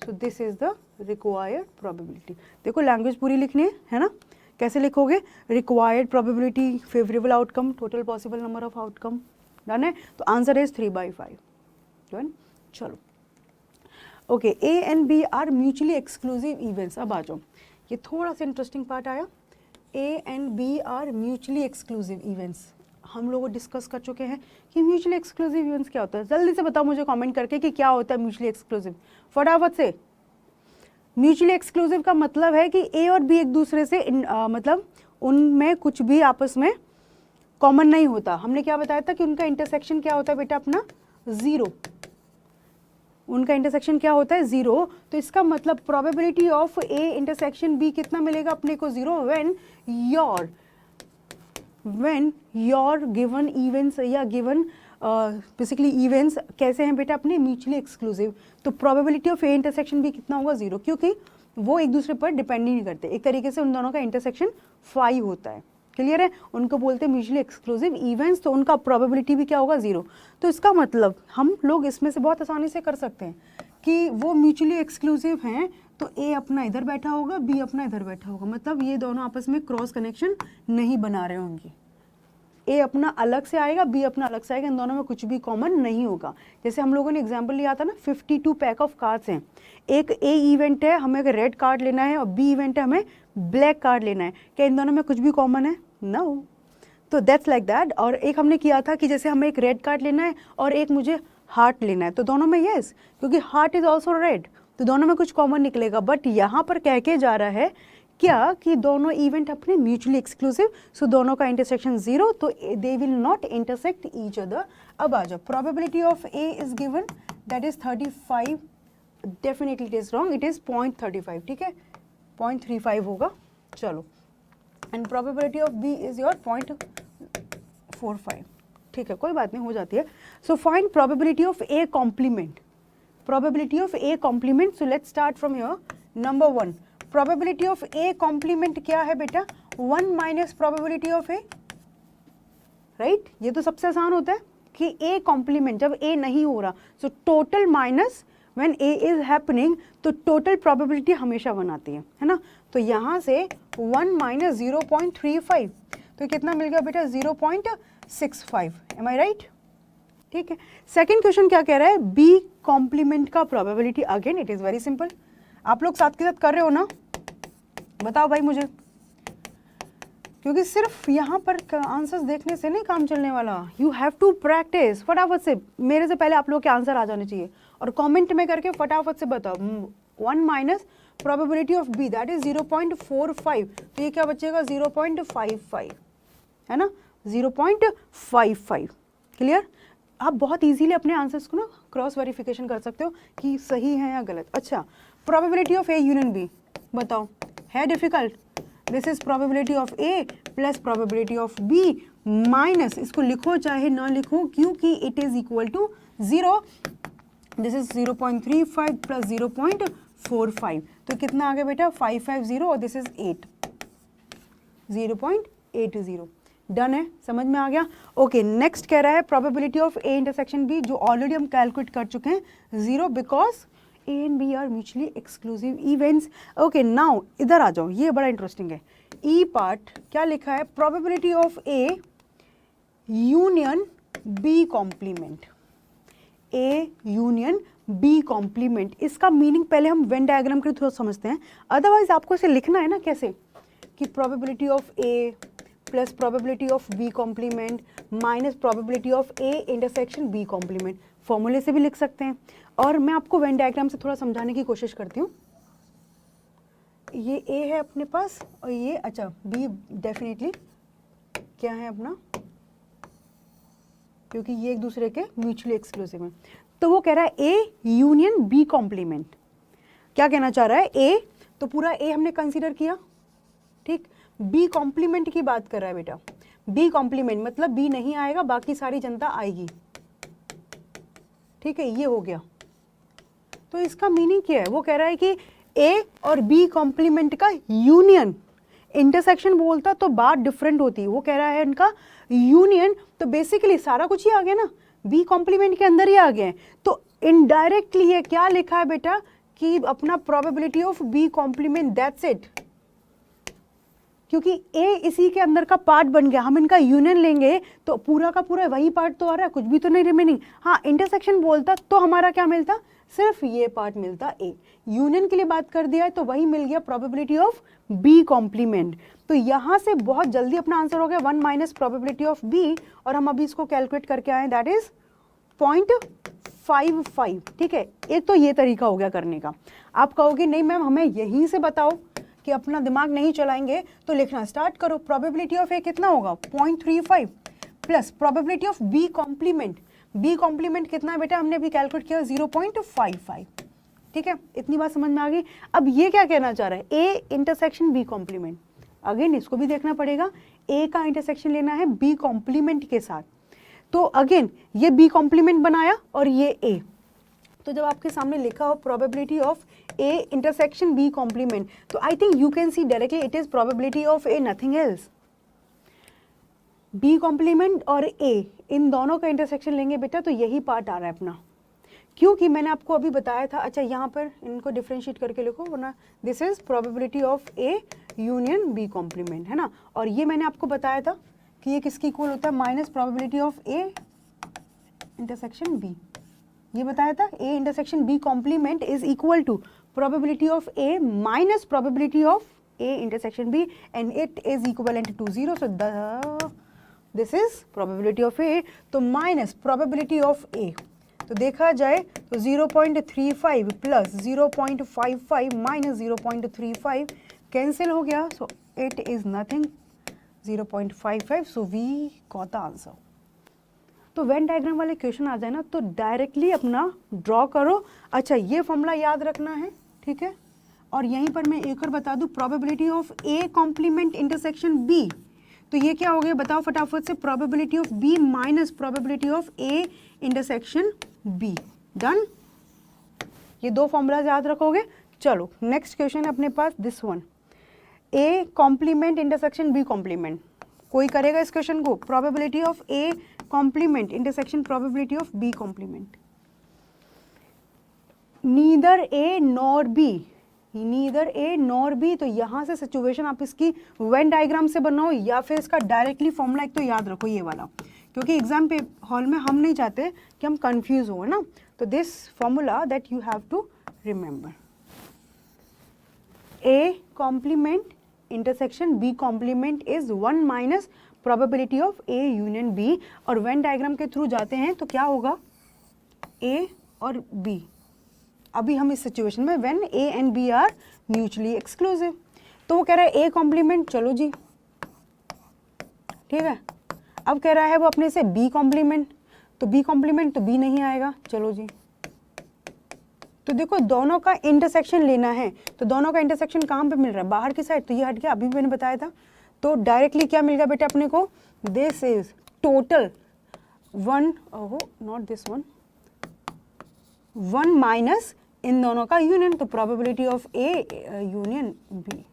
so this is the required probability. देखो लैंग्वेज पूरी लिखनी है ना, कैसे लिखोगे, required probability, favourable outcome, total possible number of outcome, done है। तो answer is 3/5, done. चलो okay, A and B are mutually exclusive events. अब आ जाओ, ये थोड़ा सा इंटरेस्टिंग पार्ट आया। A and B are mutually exclusive events, हम लोग डिस्कस कर चुके हैं कि म्यूचुअली एक्सक्लूसिव इवेंट्स क्या होता है। जल्दी से बताओ मुझे कमेंट करके कि क्या होता है म्यूचुअली एक्सक्लूसिव, फटाफट से। म्यूचुअली एक्सक्लूसिव का मतलब है कि ए और बी एक दूसरे से मतलब उनमें कुछ भी आपस में कॉमन नहीं होता। हमने क्या बताया था कि उनका इंटरसेक्शन क्या होता है बेटा, अपना 0, उनका इंटरसेक्शन क्या होता है 0। तो इसका मतलब probability of A intersection B कितना मिलेगा अपने को 0 व्हेन योर गिवन इवेंट्स या गिवन बेसिकली इवेंट्स कैसे हैं बेटा अपने म्यूचुअली एक्सक्लूसिव। तो प्रोबेबिलिटी ऑफ ए इंटरसेक्शन भी कितना होगा 0, क्योंकि वो एक दूसरे पर डिपेंड ही नहीं करते। एक तरीके से उन दोनों का इंटरसेक्शन 5 होता है, क्लियर है। उनको बोलते हैं म्यूचुअली एक्सक्लूसिव इवेंट्स, तो उनका प्रोबेबिलिटी भी क्या होगा 0। तो इसका मतलब हम लोग इसमें से बहुत आसानी से कर सकते हैं कि वो म्यूचुअली एक्सक्लूसिव हैं तो ए अपना इधर बैठा होगा, बी अपना इधर बैठा होगा, मतलब ये दोनों आपस में क्रॉस कनेक्शन नहीं बना रहे होंगे। ए अपना अलग से आएगा, बी अपना अलग से आएगा, इन दोनों में कुछ भी कॉमन नहीं होगा। जैसे हम लोगों ने एग्जांपल लिया था ना, 52 पैक ऑफ कार्ड्स हैं, एक ए इवेंट है, हमें अगर रेड कार्ड लेना है, और बी इवेंट है, हमें ब्लैक कार्ड लेना है, क्या इन दोनों में कुछ भी कॉमन है? नो। तो दैट्स लाइक दैट। और एक हमने किया था कि जैसे हमें एक रेड कार्ड लेना है और एक मुझे हार्ट लेना है, तो दोनों में येस, क्योंकि हार्ट इज ऑल्सो रेड, तो दोनों में कुछ कॉमन निकलेगा। बट यहाँ पर कह के जा रहा है क्या कि दोनों इवेंट अपने म्यूचुअली एक्सक्लूसिव, सो दोनों का इंटरसेक्शन 0, तो they will not intersect each other. अब आ जाओ, probability of A is given that is 35, definitely it is wrong, it is 0.35, ठीक है, 0.35 होगा। चलो, and probability of B is your 0.45, ठीक है, कोई बात नहीं, हो जाती है। So find probability of A complement, probability of A complement. So let's start from here. Number 1, probability of A complement क्या है बेटा? 1 minus probability of A, right. ये तो सबसे आसान होता है कि ए कॉम्प्लीमेंट जब ए नहीं हो रहा, so total minus when A is happening, तो टोटल प्रोबेबिलिटी हमेशा बनाती है ना। तो यहाँ से 1 माइनस 0.35, तो कितना मिल गया बेटा? 0.65, एम आई राइट? ठीक है। सेकेंड क्वेश्चन क्या कह रहा है? बी कॉम्प्लीमेंट का probability, again it is very simple. आप लोग साथ के साथ कर रहे हो ना? बताओ भाई मुझे, क्योंकि सिर्फ यहाँ पर आंसर्स देखने से नहीं काम चलने वाला, यू हैव टू प्रैक्टिस। फटाफट से, मेरे से पहले आप लोग के आंसर आ जाने चाहिए, और कमेंट में करके फटाफट से बताओ। 1 minus probability of B that is 0.45, तो ये क्या बचेगा? 0.55, है ना, 0.55। क्लियर? आप बहुत इजीली अपने आंसर्स को ना क्रॉस वेरिफिकेशन कर सकते हो कि सही है या गलत। अच्छा, probability of A union B बताओ, है difficult? This is probability of A plus probability of B minus, इसको लिखो चाहे ना लिखो क्योंकि it is equal to 0, this is 0.35 plus 0.45, तो कितना आ गया बेटा? 550, और दिस इज 8, 0.80। डन है, समझ में आ गया? ओके, नेक्स्ट कह रहा है probability of A intersection B, जो ऑलरेडी हम कैलकुलेट कर चुके हैं, 0, because A and B are mutually exclusive events. Okay, now इधर आ जाओ, ये बड़ा इंटरेस्टिंग है। ई पार्ट क्या लिखा है? Probability of A union B complement, A union B complement. इसका मीनिंग पहले हम वेन डायग्राम के थ्रू समझते हैं, अदरवाइज आपको इसे लिखना है ना कैसे, कि probability of A plus probability of B complement minus probability of A intersection B complement, फॉर्मूले से भी लिख सकते हैं। और मैं आपको वेन डायग्राम से थोड़ा समझाने की कोशिश करती हूँ। ये ए है अपने पास, और ये अच्छा बी डेफिनेटली क्या है अपना, क्योंकि ये एक दूसरे के म्यूचुअली एक्सक्लूसिव हैं। तो वो कह रहा है ए यूनियन बी कॉम्प्लीमेंट। क्या कहना चाह रहा है? ए तो पूरा ए हमने कंसीडर किया, ठीक। बी कॉम्प्लीमेंट की बात कर रहा है बेटा। बी कॉम्प्लीमेंट मतलब बी नहीं आएगा, बाकी सारी जनता आएगी, ठीक है, ये हो गया। तो इसका मीनिंग क्या है? वो कह रहा है कि ए और बी कॉम्प्लीमेंट का यूनियन, इंटरसेक्शन बोलता तो बात डिफरेंट होती है, वो कह रहा है इनका यूनियन, तो बेसिकली सारा कुछ ही आ गया ना, बी कॉम्प्लीमेंट के अंदर ही आ गए। तो इनडायरेक्टली ये क्या लिखा है बेटा कि अपना probability of B complement, that's it, क्योंकि ए इसी के अंदर का पार्ट बन गया। हम इनका यूनियन लेंगे तो पूरा का पूरा वही पार्ट तो आ रहा है, कुछ भी तो नहीं रिमेनिंग। हाँ, इंटरसेक्शन बोलता तो हमारा क्या मिलता? सिर्फ ये पार्ट मिलता। ए यूनियन के लिए बात कर दिया है तो वही मिल गया प्रोबेबिलिटी ऑफ बी कॉम्प्लीमेंट। तो यहाँ से बहुत जल्दी अपना आंसर हो गया 1 माइनस प्रोबेबिलिटी ऑफ बी, और हम अभी इसको कैलकुलेट करके आए, दैट इज 0.55, ठीक है। एक तो ये तरीका हो गया करने का। आप कहोगे नहीं मैम हमें यहीं से बताओ कि अपना दिमाग नहीं चलाएंगे, तो लिखना स्टार्ट करो। प्रोबेबिलिटी ऑफ ए कितना होगा? 0.35 plus probability of B complement. B complement कितना है बेटा? हमने अभी कैलकुलेट किया 0.55, ठीक है। इतनी बात समझ में आ गई। अब ये क्या कहना चाह रहा है? A intersection B complement, again इसको भी देखना पड़ेगा। ए का इंटरसेक्शन लेना है बी कॉम्प्लीमेंट के साथ, तो अगेन ये बी कॉम्प्लीमेंट बनाया और ये ए, तो जब आपके सामने लिखा हो probability of A intersection B complement, तो I think you can see directly it is probability of A, nothing else. B complement और ए इन दोनों का इंटरसेक्शन लेंगे बेटा तो यही पार्ट आ रहा है अपना, क्योंकि मैंने आपको अभी बताया था, अच्छा यहाँ पर इनको डिफ्रेंशिएट करके लिखो वरना, this is probability of A union B complement, है ना। और ये मैंने आपको बताया था कि ये किसकी इक्वल होता है, minus probability of A intersection B, ये बताया था A intersection B complement is equal to probability of A minus probability of A intersection B and it is equivalent to 0, so this is probability of A, तो minus probability of A, तो देखा जाए तो 0.35 plus 0.55 minus 0.35 cancel हो गया, so it is nothing 0.55, so we got the answer. तो Venn diagram वाले question आ जाए ना तो डायरेक्टली अपना ड्रॉ करो। अच्छा ये फॉर्मूला याद रखना है, ठीक है। और यहीं पर मैं एक और बता दूं, probability of A complement intersection B, तो ये क्या हो गया बताओ फटाफट से, probability of B minus probability of A intersection B, done. ये दो फॉर्मूलाज याद रखोगे। चलो नेक्स्ट क्वेश्चन है अपने पास, this one, A complement intersection B complement, कोई करेगा इस क्वेश्चन को, probability of A complement intersection probability of B complement, neither A nor B, neither A nor B, तो यहाँ से सिचुएशन आप इसकी वेन डायग्राम से बनाओ या फिर इसका डायरेक्टली फॉर्मूला एक तो याद रखो ये वाला, क्योंकि एग्जाम पे हॉल में हम नहीं चाहते कि हम कंफ्यूज हो, ना। तो this formula that you have to remember, A complement intersection B complement is 1 minus probability of A union B, और वेन डायग्राम के थ्रू जाते हैं तो क्या होगा, ए और बी, अभी हम इस सिचुएशन में when A and B are mutually exclusive, तो वो कह रहा है ए कॉम्प्लीमेंट, चलो जी ठीक है। अब कह रहा है वो अपने से बी कॉम्प्लीमेंट, तो बी कॉम्प्लीमेंट तो बी नहीं आएगा, चलो जी। तो देखो दोनों का इंटरसेक्शन लेना है, तो दोनों का इंटरसेक्शन कहाँ पे मिल रहा है, बाहर की साइड, तो ये हट गया, अभी मैंने बताया था। तो डायरेक्टली क्या मिल गया बेटा अपने को, दिस इज टोटल 1, ओहो नॉट दिस वन, 1 माइनस इन दोनों का यूनियन, तो probability of A union B,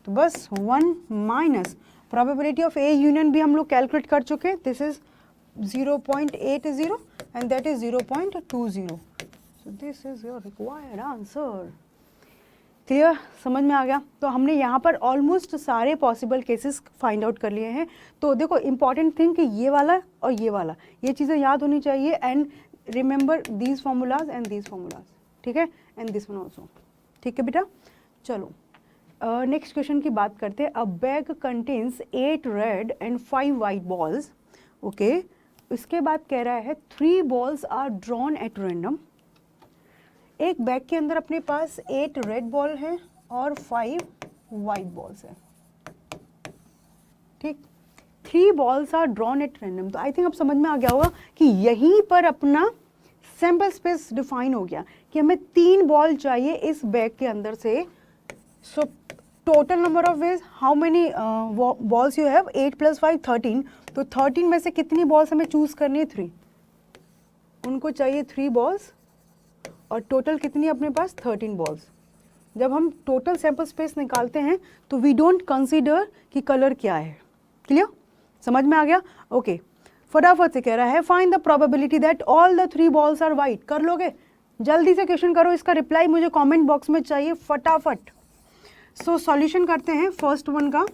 तो बस 1 minus probability of A union B हम लोग कैलकुलेट कर चुके हैं, this is 0.80 and that is 0.20, so this is your required answer. Clear, समझ में आ गया। तो हमने यहाँ पर ऑलमोस्ट सारे पॉसिबल केसेस फाइंड आउट कर लिए हैं। तो देखो इंपॉर्टेंट थिंग कि ये वाला और ये वाला, ये चीज़ें याद होनी चाहिए, and remember these formulas and these formulas, ठीक है, एंड दिस वन ऑल्सो, ठीक है बेटा। चलो नेक्स्ट क्वेश्चन की बात करते हैं। A bag contains 8 red and 5 white balls, okay. इसके बाद कह रहा है 3 balls are drawn at random, एक बैग के अंदर अपने पास 8 रेड बॉल है और 5 वाइट बॉल्स है, ठीक। 3 balls are drawn at random, तो आई थिंक अब समझ में आ गया होगा कि यहीं पर अपना सैंपल स्पेस डिफाइन हो गया कि हमें 3 बॉल चाहिए इस बैग के अंदर से। सो total number of veg, how many balls you have, 8 + 5 13, तो 13 में से कितनी बॉल्स हमें चूज करनी है, 3, उनको चाहिए 3 बॉल्स, और टोटल कितनी अपने पास 13 बॉल्स। जब हम टोटल सैंपल स्पेस निकालते हैं तो वी डोंट कंसीडर कि कलर क्या है। क्लियर, समझ में आ गया, ओके। फटाफट से कह रहा है find the probability that all the 3 balls are white. कर लोगे, जल्दी से क्वेश्चन करो, इसका रिप्लाई मुझे कमेंट बॉक्स में चाहिए फटाफट। सो सॉल्यूशन करते हैं फर्स्ट वन का,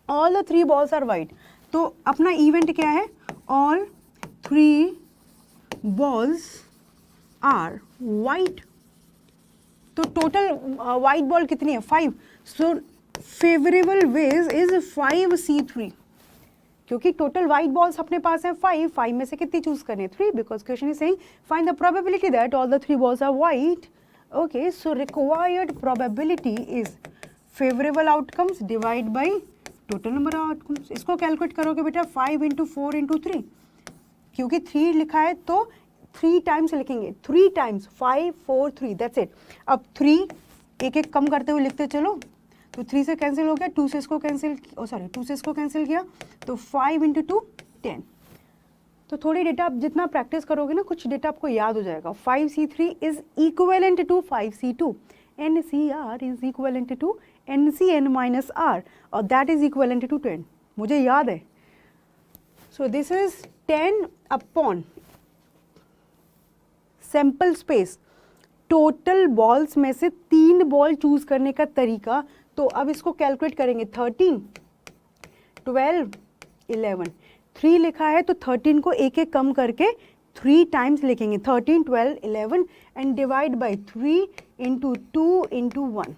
all the 3 balls are white, तो अपना इवेंट क्या है, ऑल 3 बॉल्स आर वाइट, तो टोटल वाइट बॉल कितनी है, 5, so favourable veg is 5C3, क्योंकि टोटल वाइट बॉल्स अपने पास है 5 में से कितनी चूज करनी है, 3, because question is saying find the probability that all the 3 balls are white, okay. So required probability is favourable outcomes divide by total number of outcomes. इसको calculate करोगे बेटा 5 × 4 × 3, क्योंकि 3 लिखा है तो 3 टाइम्स लिखेंगे, 3 टाइम्स 5 4 3, दैट्स इट। अब 3 एक एक कम करते हुए लिखते चलो, तो 3 से कैंसिल हो गया, 2 से इसको कैंसिल, सॉरी 2 से इसको कैंसिल किया, तो 5 × 2 10। तो थोड़ी डेटा आप जितना प्रैक्टिस करोगे ना, कुछ डेटा आपको याद हो जाएगा। 5C3 is equivalent to 5C2, NCR is equivalent to NCN - R, और दैट इज इक्विवेलेंट टू 10, मुझे याद है। So this is 10 upon sample space, total balls में से 3 बॉल चूज करने का तरीका। तो अब इसको कैलकुलेट करेंगे, 13, 12, 11, 3 लिखा है तो 13 को एक एक कम करके 3 टाइम्स लिखेंगे, 13, 12, 11 and divide by 3 into 2 into 1।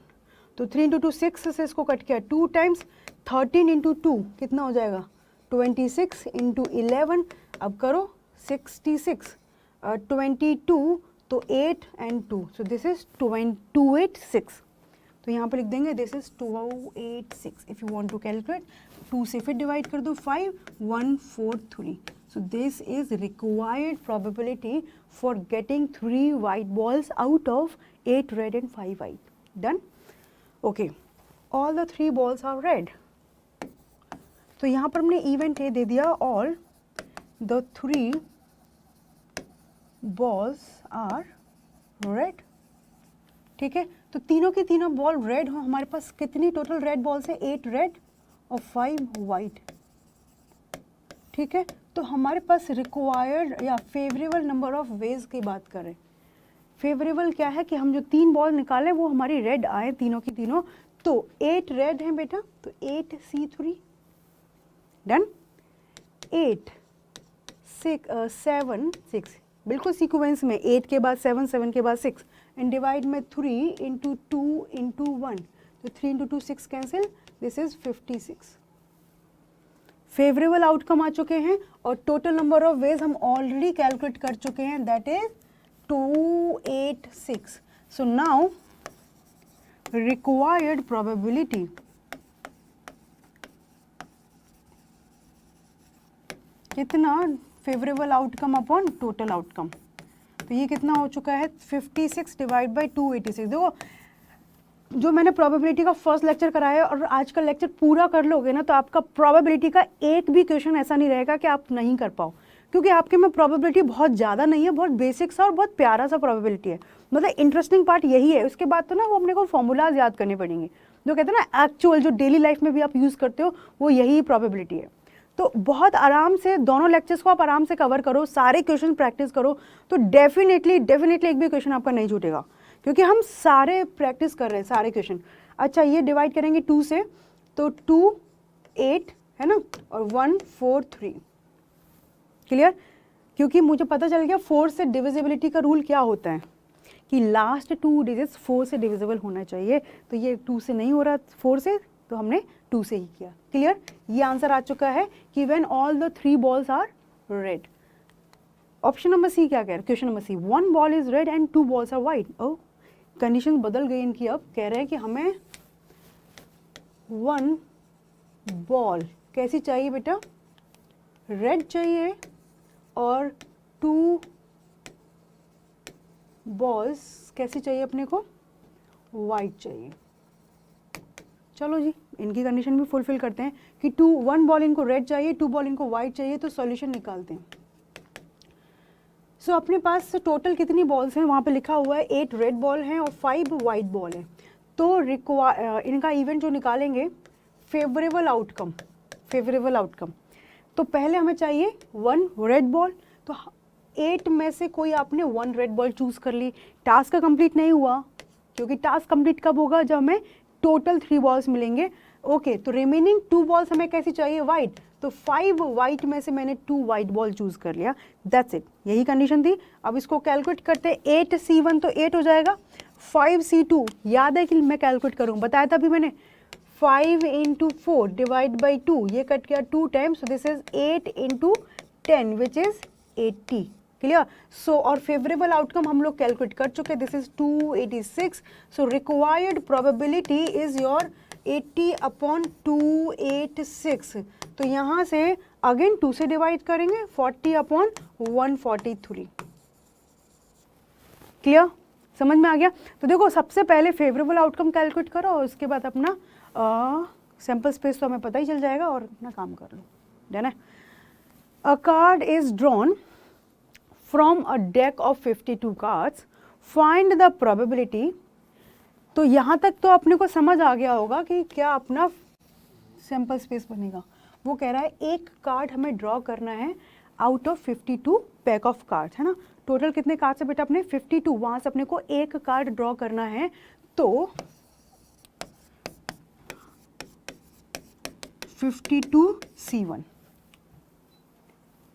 तो 3 इंटू 2 6 से इसको कट किया 2 टाइम्स, 13 इंटू 2 कितना हो जाएगा 26 इंटू 11, अब करो 66, 22 तो 8 एंड 2, सो दिस इज 286। तो यहाँ पर लिख देंगे this is 286। If you want to calculate, 2 से फिर डिवाइड कर दो 5, 1, 4, 3। So this is required probability for getting 3 white balls out of 8 red and 5 white. Done? Okay. All the 3 balls are red. तो यहाँ पर हमने event A दे दिया, all the 3 balls are red. ठीक है, तो तीनों की तीनों बॉल रेड हो। हमारे पास कितनी टोटल रेड बॉल्स है, 8 रेड और 5 वाइट। ठीक है, तो हमारे पास रिक्वायर्ड या फेवरेबल नंबर ऑफ वेज की बात करें, फेवरेबल क्या है कि हम जो 3 बॉल निकालें वो हमारी रेड आए तीनों की तीनों। तो 8 रेड हैं बेटा, तो 8C3 डन। 8 6 7 6 बिल्कुल सीक्वेंस में, 8 के बाद 7, 7 के बाद 6 एंड डिवाइड में 3 इंटू 2 इंटू 1, तो 3 into 2 6 cancel, this is 56। Favourable outcome आ चुके हैं और टोटल नंबर ऑफ वेज हम ऑलरेडी कैलकुलेट कर चुके हैं, that is 286। So now required probability कितना, favourable outcome upon total outcome, तो ये कितना हो चुका है 56 डिवाइड बाई 286। देखो जो मैंने प्रोबेबिलिटी का फर्स्ट लेक्चर कराया और आज का लेक्चर पूरा कर लोगे ना, तो आपका प्रोबेबिलिटी का एक भी क्वेश्चन ऐसा नहीं रहेगा कि आप नहीं कर पाओ, क्योंकि आपके में प्रोबेबिलिटी बहुत ज़्यादा नहीं है, बहुत बेसिक सा और बहुत प्यारा सा प्रोबेबिलिटी है। मतलब इंटरेस्टिंग पार्ट यही है। उसके बाद तो ना वो अपने को फॉर्मूलाज याद करने पड़ेंगे, जो कहते हैं ना एक्चुअल जो डेली लाइफ में भी आप यूज़ करते हो, वो यही प्रोबेबिलिटी है। तो बहुत आराम से दोनों लेक्चर्स को आप आराम से कवर करो, सारे क्वेश्चन प्रैक्टिस करो, तो डेफिनेटली एक भी क्वेश्चन आपका नहीं छूटेगा, क्योंकि हम सारे प्रैक्टिस कर रहे हैं सारे क्वेश्चन। अच्छा, ये डिवाइड करेंगे 2 से, तो 2 8 है ना, और 1 4 3। क्लियर? क्योंकि मुझे पता चल गया 4 से डिविजिबिलिटी का रूल क्या होता है कि लास्ट 2 डिजिट्स 4 से डिविजिबल होना चाहिए। तो ये 2 से नहीं हो रहा 4 से, तो हमने 2 से ही किया। क्लियर? ये आंसर आ चुका है कि when all the 3 balls are red. Option number C क्या कह रहा है, question number C, 1 ball is red and 2 balls are white. ओ, कंडीशन बदल गई इनकी। अब कह रहे हैं कि हमें 1 बॉल कैसी चाहिए बेटा, रेड चाहिए, और 2 बॉल्स कैसी चाहिए अपने को, वाइट चाहिए। चलो जी, इनकी कंडीशन भी फुलफिल करते हैं कि 1 बॉल इनको रेड चाहिए, 2 बॉल इनको वाइट चाहिए, तो सॉल्यूशन निकालते हैं। सो अपने पास टोटल कितनी बॉल्स हैं, वहाँ पे लिखा हुआ है 8 रेड बॉल हैं और 5 वाइट बॉल हैं। तो इनका इवेंट जो निकालेंगे, फेवरेबल आउटकम, तो पहले हमें चाहिए 1 रेड बॉल। तो 8 में से कोई आपने 1 रेड बॉल चूज कर ली, टास्क कंप्लीट नहीं हुआ, क्योंकि टास्क कंप्लीट कब होगा, जब हमें टोटल 3 बॉल्स मिलेंगे। ओके, तो रिमेनिंग 2 बॉल्स हमें कैसी चाहिए, वाइट। तो 5 वाइट में से मैंने 2 वाइट बॉल चूज कर लिया, दैट्स इट, यही कंडीशन थी। अब इसको कैलकुलेट करते हैं, 8C1 तो 8 हो जाएगा, 5C2 याद है कि मैं कैलकुलेट करूँ, बताया था अभी मैंने, 5 इंटू 4 डिवाइड बाई 2, ये कट किया 2 times, so this is 8 into 10 which is 80। Clear? So और फेवरेबल आउटकम हम लोग कैलकुलेट कर चुके, this is 286। So required probability is your 80 upon 286। तो यहाँ से अगेन 2 से डिवाइड करेंगे, 40 अपॉन 143। क्लियर? समझ में आ गया? तो देखो, सबसे पहले फेवरेबल आउटकम कैलकुलेट करो और उसके बाद अपना सैंपल स्पेस तो हमें पता ही चल जाएगा और अपना काम कर लो। डन है? अ card is drawn from a deck of 52 cards, find the probability. तो यहाँ तक तो अपने को समझ आ गया होगा कि क्या अपना सैंपल स्पेस बनेगा। वो कह रहा है एक कार्ड हमें ड्रॉ करना है out of 52 pack of cards, है ना। टोटल कितने कार्ड से बेटा अपने 52, वहां से अपने को एक कार्ड ड्रॉ करना है, तो 52C1,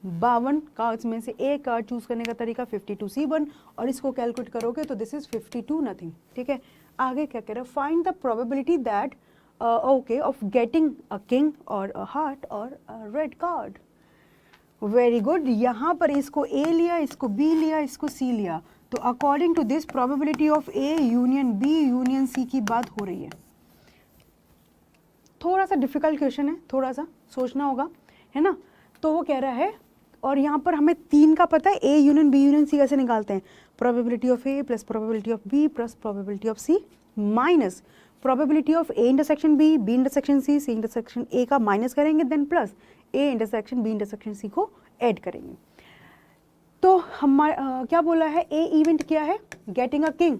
52 कार्ड्स में से एक कार्ड चूज करने का तरीका 52C1, और इसको कैलकुलेट करोगे तो दिस इज 52 नथिंग। ठीक है, आगे क्या कह रहा है, find the probability that okay of getting a king और अ हार्ट और अ रेड कार्ड। वेरी गुड, यहाँ पर इसको ए लिया, इसको बी लिया, इसको सी लिया, तो according to this probability of A union B union C की बात हो रही है। थोड़ा सा डिफिकल्ट क्वेश्चन है, थोड़ा सा सोचना होगा, है ना। तो वो कह रहा है, और यहाँ पर हमें 3 का पता है, A union B union C कैसे निकालते हैं, probability of A plus probability of B plus probability of C minus probability of A intersection B, B intersection C, C intersection A का माइनस करेंगे, then plus A intersection B intersection C को add करेंगे। तो हमारा क्या बोला है, ए event क्या है, गेटिंग अ किंग,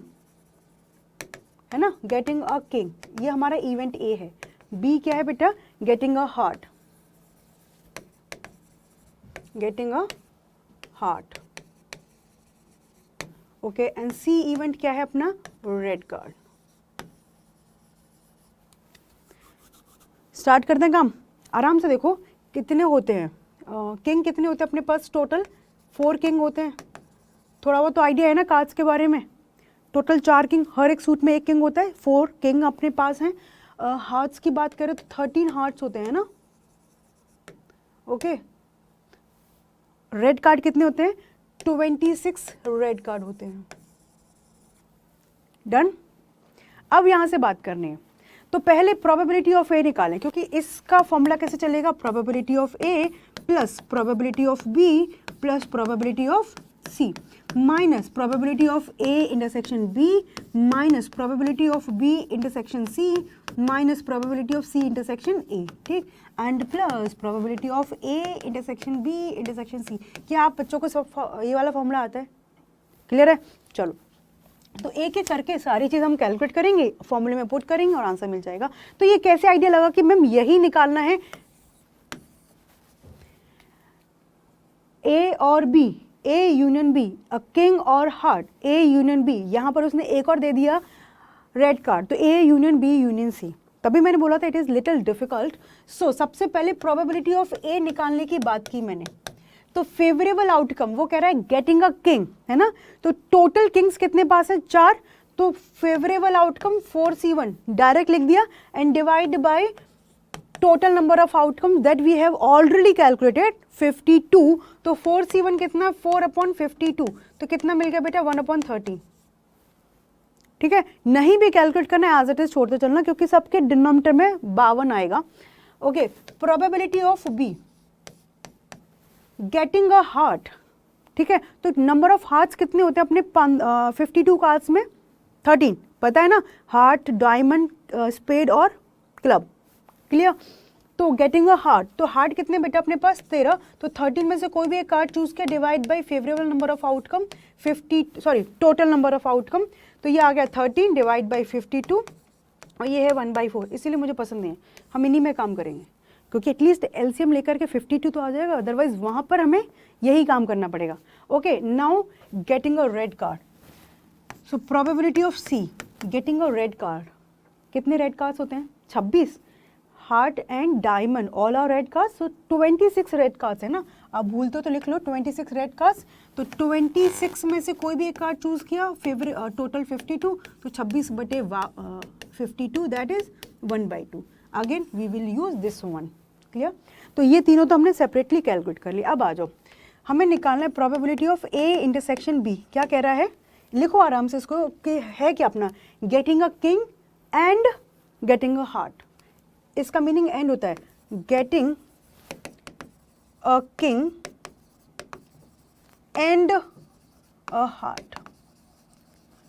है ना, गेटिंग अ किंग, ये हमारा इवेंट ए है। बी क्या है बेटा, getting a heart, getting a heart, okay, and C event क्या है अपना, रेड कार्ड। स्टार्ट करते हैं काम, आराम से देखो कितने होते हैं, किंग कितने होते हैं अपने पास, टोटल 4 किंग होते हैं। थोड़ा बहुत तो आइडिया है ना कार्ड्स के बारे में, टोटल 4 किंग, हर एक सूट में एक किंग होता है, 4 किंग अपने पास हैं। हार्ट्स की बात करें तो 13 हार्ट्स होते हैं ना, ओके। रेड कार्ड कितने होते हैं, 26 रेड कार्ड होते हैं। डन। अब यहां से बात करनी है, तो पहले प्रोबेबिलिटी ऑफ ए निकालें, क्योंकि इसका फॉर्मूला कैसे चलेगा, probability of A plus probability of B plus probability of C minus probability of A intersection B minus probability of B intersection C minus probability of C intersection A, ठीक, and plus probability of A intersection B intersection C. क्या आप बच्चों को सब ये वाला formula आता है, क्लियर है। चलो, तो एक एक करके सारी चीज़ हम कैलकुलेट करेंगे, फॉर्मूले में पुट करेंगे और आंसर मिल जाएगा। तो ये कैसे आइडिया लगा कि मैम यही निकालना है, ए और B, A union B, a king और हार्ट, ए यूनियन बी, यहाँ पर उसने एक और दे दिया रेड कार्ड, तो A union B union C. तभी मैंने बोला था it is little difficult. So सबसे पहले प्रोबेबिलिटी ऑफ ए निकालने की बात की मैंने, तो फेवरेबल आउटकम वो कह रहा है गेटिंग अ किंग, है ना, तो टोटल किंग्स कितने पास है, 4, तो फेवरेबल आउटकम 4C1 डायरेक्ट लिख दिया and divide by total number of outcome that we have already calculated 52, तो 4C1 कितना, 4/52, तो कितना मिल गया बेटा 1/30। ठीक है, नहीं भी कैलकुलेट करना है एज इट इज छोड़ते चलना, क्योंकि सबके डिनोमिनेटर में 52 आएगा। Okay, probability of be getting a heart, ठीक है, तो नंबर ऑफ हार्ट्स कितने होते हैं अपने 52 कार्ड्स में, 13, पता है ना, हार्ट, डायमंड, स्पेड और क्लब, क्लियर। तो गेटिंग अ हार्ट, तो हार्ट कितने बेटा अपने पास 13, तो 13 में से कोई भी एक कार्ड चूज किया, divide by favourable number of outcome 50, total number of outcome, तो ये आ गया 13 डिवाइड बाय 52, और ये है 1/4, इसीलिए मुझे पसंद नहीं है, हम इन्हीं में काम करेंगे, क्योंकि एटलीस्ट एलसीएम लेकर के 52 तो आ जाएगा, अदरवाइज वहाँ पर हमें यही काम करना पड़ेगा। Okay, now getting a red card, so probability of C getting a red card, कितने रेड कार्ड्स होते हैं, 26, heart and diamond all are red cards, so 26 red cards है ना, आप भूलते तो लिख लो 26 रेड कार्ड्स, तो 26 में से कोई भी एक कार्ड चूज किया, फेवरेट टोटल 52, तो 26/52 that is 1/2। Again we will use this one, clear. तो ये तीनों तो हमने सेपरेटली कैलकुलेट कर लिया। अब आ जाओ, हमें निकालना है probability of A intersection B. क्या कह रहा है, लिखो आराम से इसको, कि है क्या अपना, getting a king and getting a heart, इसका मीनिंग एंड होता है, getting a king and a heart.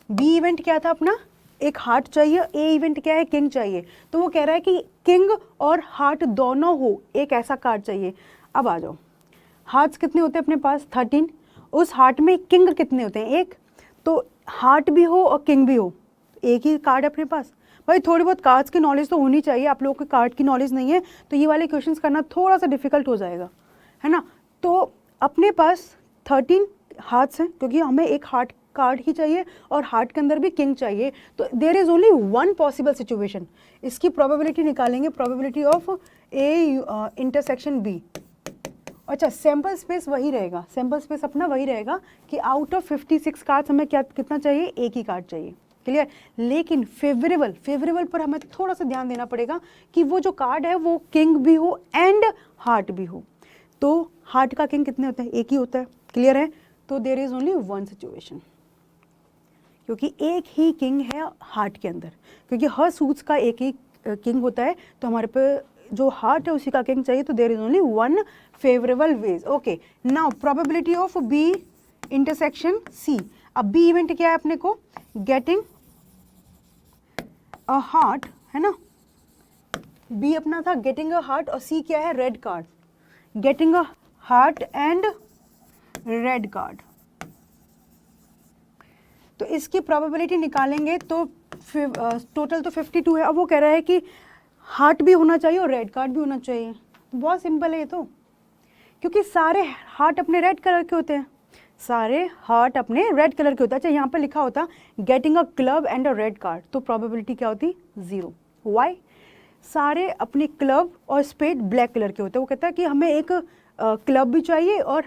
B event क्या था अपना, एक हार्ट चाहिए, ए इवेंट क्या है, किंग चाहिए, तो वो कह रहा है कि किंग और हार्ट दोनों हो, एक ऐसा कार्ड चाहिए। अब आ जाओ, हार्ट्स कितने होते हैं अपने पास 13, उस हार्ट में किंग कितने होते हैं, एक, तो हार्ट भी हो और किंग भी हो, एक ही कार्ड है अपने पास। भाई थोड़ी बहुत कार्ड्स की नॉलेज तो होनी चाहिए, आप लोगों को कार्ड की नॉलेज नहीं है तो ये वाले क्वेश्चंस करना थोड़ा सा डिफिकल्ट हो जाएगा, है ना। तो अपने पास 13 हार्ट्स हैं, क्योंकि हमें एक हार्ट कार्ड ही चाहिए और हार्ट के अंदर भी किंग चाहिए, तो there is only one possible situation. इसकी प्रोबेबिलिटी निकालेंगे, probability of A intersection B. अच्छा, सैम्पल स्पेस वही रहेगा, सैम्पल स्पेस अपना वही रहेगा कि आउट ऑफ 56 कार्ड्स हमें क्या कितना चाहिए, एक ही कार्ड चाहिए, क्लियर। लेकिन फेवरेबल पर हमें थोड़ा सा ध्यान देना पड़ेगा कि वो जो कार्ड है वो किंग भी हो एंड हार्ट भी हो। तो हार्ट का किंग कितने होते हैं, एक ही होता है, क्लियर है। तो there is only one situation, क्योंकि एक ही किंग है हार्ट के अंदर, क्योंकि हर सूट्स का एक ही किंग होता है, तो हमारे पे जो हार्ट है उसी का किंग चाहिए, तो there is only one favourable ways. Okay, now probability of B intersection C. अब बी इवेंट क्या है अपने को, गेटिंग अ हार्ट, है ना, बी अपना था गेटिंग अ हार्ट, और सी क्या है, red card, getting a heart and red card. तो इसकी प्रोबेबिलिटी निकालेंगे तो टोटल तो 52 है। अब वो कह रहा है कि हार्ट भी होना चाहिए और रेड कार्ड भी होना चाहिए, तो बहुत सिंपल है ये तो, क्योंकि सारे हार्ट अपने रेड कलर के होते हैं, सारे हार्ट अपने रेड कलर के होते हैं। अच्छा, यहाँ पर लिखा होता getting a club and a red card, तो प्रोबेबिलिटी क्या होती, 0। वाई, सारे अपने क्लब और स्पेड ब्लैक कलर के होते हैं। वो कहता है कि हमें एक क्लब भी चाहिए और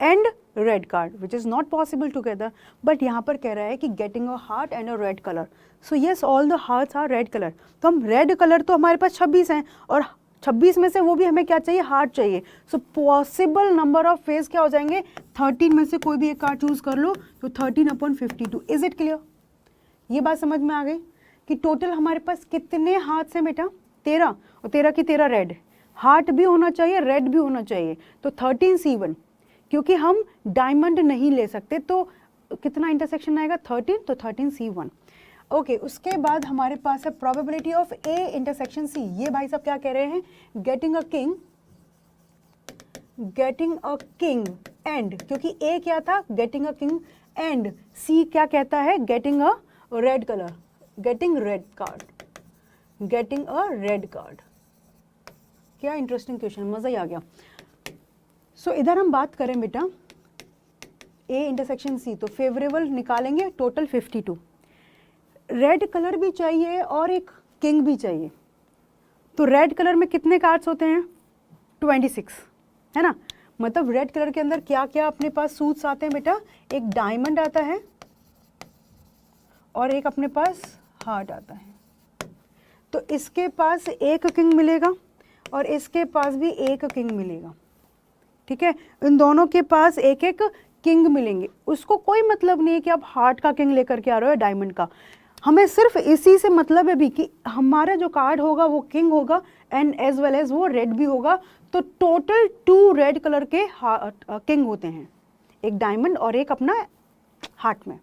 and red card, which is not possible together, but यहाँ पर कह रहा है कि getting a heart and a red colour, so yes all the hearts are red colour. तो हम रेड कलर तो हमारे पास 26 हैं, और 26 में से वो भी हमें क्या चाहिए, हार्ट चाहिए। So possible number of phase क्या हो जाएंगे, 13 में से कोई भी एक कार्ड चूज कर लो, तो 13/52। इज इट क्लियर, ये बात समझ में आ गई कि टोटल हमारे पास कितने हार्ट्स हैं बेटा, 13, और 13 की 13 रेड, हार्ट भी होना चाहिए रेड भी होना चाहिए, तो 13C1। क्योंकि हम डायमंड नहीं ले सकते, तो कितना इंटरसेक्शन आएगा, 13, तो 13C1। ओके, उसके बाद हमारे पास है probability of A intersection C. ये भाई साहब क्या कह रहे हैं, गेटिंग अ किंग एंड, क्योंकि ए क्या था, गेटिंग अ किंग एंड, सी क्या कहता है, getting a red colour, getting red card, getting a red card. क्या इंटरेस्टिंग क्वेश्चन, मजा ही आ गया। सो इधर हम बात करें बेटा ए इंटरसेक्शन सी, तो फेवरेबल निकालेंगे, टोटल 52, रेड कलर भी चाहिए और एक किंग भी चाहिए। तो रेड कलर में कितने कार्ड्स होते हैं, 26, है ना। मतलब रेड कलर के अंदर क्या क्या अपने पास सूट्स आते हैं बेटा, एक डायमंड आता है और एक अपने पास हार्ट आता है। तो इसके पास एक किंग मिलेगा और इसके पास भी एक किंग मिलेगा, ठीक है। इन दोनों के पास एक एक किंग मिलेंगे। उसको कोई मतलब नहीं है कि आप हार्ट का किंग लेकर के आ रहे हो डायमंड का, हमें सिर्फ इसी से मतलब है भी कि हमारा जो कार्ड होगा वो किंग होगा एंड एज वेल एज वो रेड भी होगा। तो टोटल 2 रेड कलर के किंग होते हैं, एक डायमंड और एक अपना हार्ट में।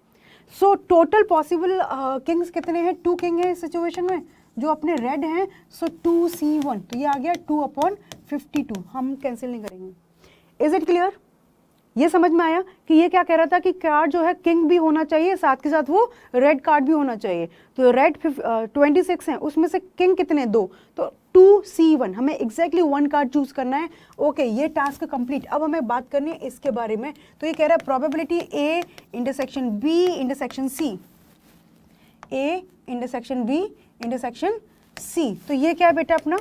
सो टोटल पॉसिबल किंग्स कितने हैं, 2 किंग है इस सिचुएशन में जो अपने रेड हैं। सो 2C1, तो ये आ गया 2/52, हम कैंसिल नहीं करेंगे। इज इट क्लियर, ये समझ में आया कि ये क्या कह रहा था कि कार्ड जो है किंग भी होना चाहिए, साथ के साथ वो रेड कार्ड भी होना चाहिए। तो रेड 26 हैं, उसमें से किंग कितने, 2, तो 2C1, हमें एग्जैक्टली 1 कार्ड चूज करना है। ओके, ये टास्क कंप्लीट। अब हमें बात करनी है इसके बारे में। तो ये कह रहा है probability A intersection B intersection C, A intersection B intersection C. तो ये क्या है बेटा अपना,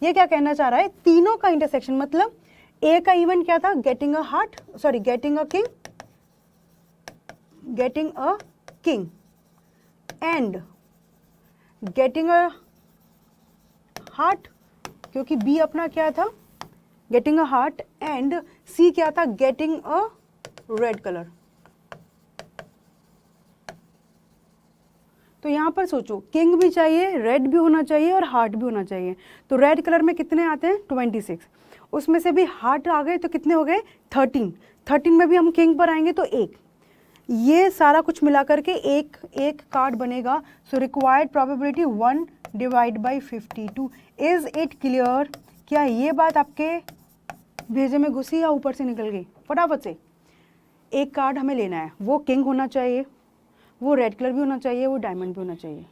ये क्या कहना चाह रहा है, तीनों का इंटरसेक्शन, मतलब ए का इवेंट क्या था, getting a heart, sorry getting a king and getting a heart, क्योंकि बी अपना क्या था, गेटिंग अ हार्ट, एंड सी क्या था, गेटिंग अ रेड कलर। तो यहां पर सोचो, किंग भी चाहिए, रेड भी होना चाहिए और हार्ट भी होना चाहिए। तो रेड कलर में कितने आते हैं, 26, उसमें से भी हार्ट आ गए तो कितने हो गए, 13 में भी हम किंग पर आएंगे तो 1, ये सारा कुछ मिला करके एक कार्ड बनेगा। सो required probability 1/52। Is it clear, क्या ये बात आपके भेजे में घुसी या ऊपर से निकल गई, फटाफट से। एक कार्ड हमें लेना है, वो किंग होना चाहिए, वो रेड कलर भी होना चाहिए, वो डायमंड भी होना चाहिए।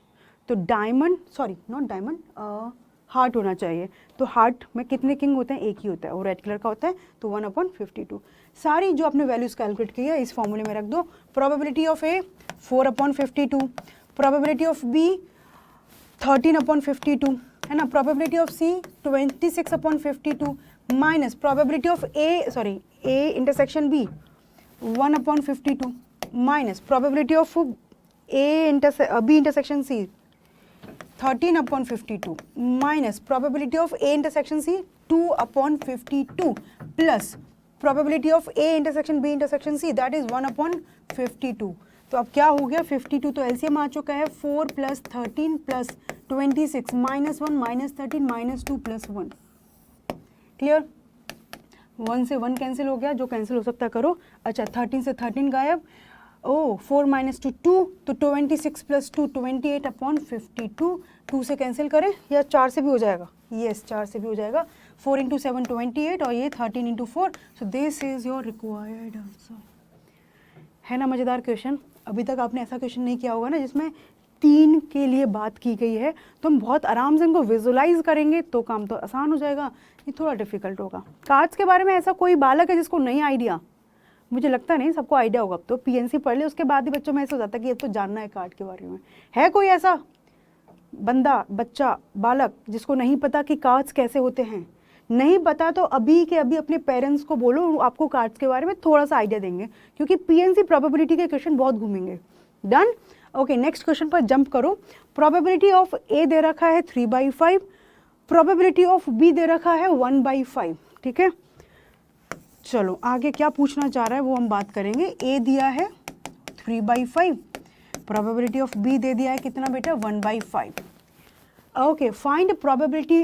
तो diamond, sorry not diamond, heart होना चाहिए। तो हार्ट में कितने किंग होते हैं? एक ही होता है, और रेड कलर का होता है, तो 1/52। सारी जो आपने वैल्यूज कैलकुलेट की है इस फॉर्मूले में रख दो। Probability of A 4/52, probability of B 13/52, है ना, probability of C 26/52 minus probability of A intersection B 1/52 minus probability of B intersection C 13/52 minus probability of A intersection C 2/52 plus probability of A intersection B intersection C that is 1/52। तो अब क्या हो गया 52, तो LCM आ चुका है 4 + 13 + 26 -1 -13 -2 + 1। Clear? 1 से 1 cancel हो गया, जो कैंसिल हो सकता करो। अच्छा 13 से 13 गायब। 4 - 2 2, तो 26 + 2 28/52। 2 से कैंसिल करें या 4 से भी हो जाएगा? यस 4 से भी हो जाएगा। 4 × 7 28 और ये 13 × 4। सो this is your required answer. है ना मज़ेदार क्वेश्चन? अभी तक आपने ऐसा क्वेश्चन नहीं किया होगा ना जिसमें 3 के लिए बात की गई है, तो हम बहुत आराम से इनको विजुलाइज करेंगे तो काम तो आसान हो जाएगा। ये थोड़ा डिफिकल्ट होगा। कार्ड्स के बारे में ऐसा कोई बालक है जिसको नहीं आइडिया? मुझे लगता नहीं सबको आइडिया होगा। अब तो पीएनसी पढ़ ले उसके बाद ही बच्चों में ऐसा हो जाता है कि ये तो जानना है कार्ड के बारे में। है कोई ऐसा बंदा, बच्चा, बालक जिसको नहीं पता कि कार्ड्स कैसे होते हैं? नहीं पता तो अभी के अभी अपने पेरेंट्स को बोलो, आपको कार्ड्स के बारे में थोड़ा सा आइडिया देंगे, क्योंकि पीएनसी प्रोबेबिलिटी के क्वेश्चन बहुत घूमेंगे। डन? ओके, नेक्स्ट क्वेश्चन पर जंप करो। प्रोबेबिलिटी ऑफ ए दे रखा है 3/5, प्रोबेबिलिटी ऑफ बी दे रखा है 1/5। ठीक है, चलो आगे क्या पूछना चाह रहा है वो हम बात करेंगे। ए दिया है 3/5, प्रोबेबिलिटी ऑफ बी दे दिया है कितना बेटा? 1/5। ओके, फाइंड प्रोबेबिलिटी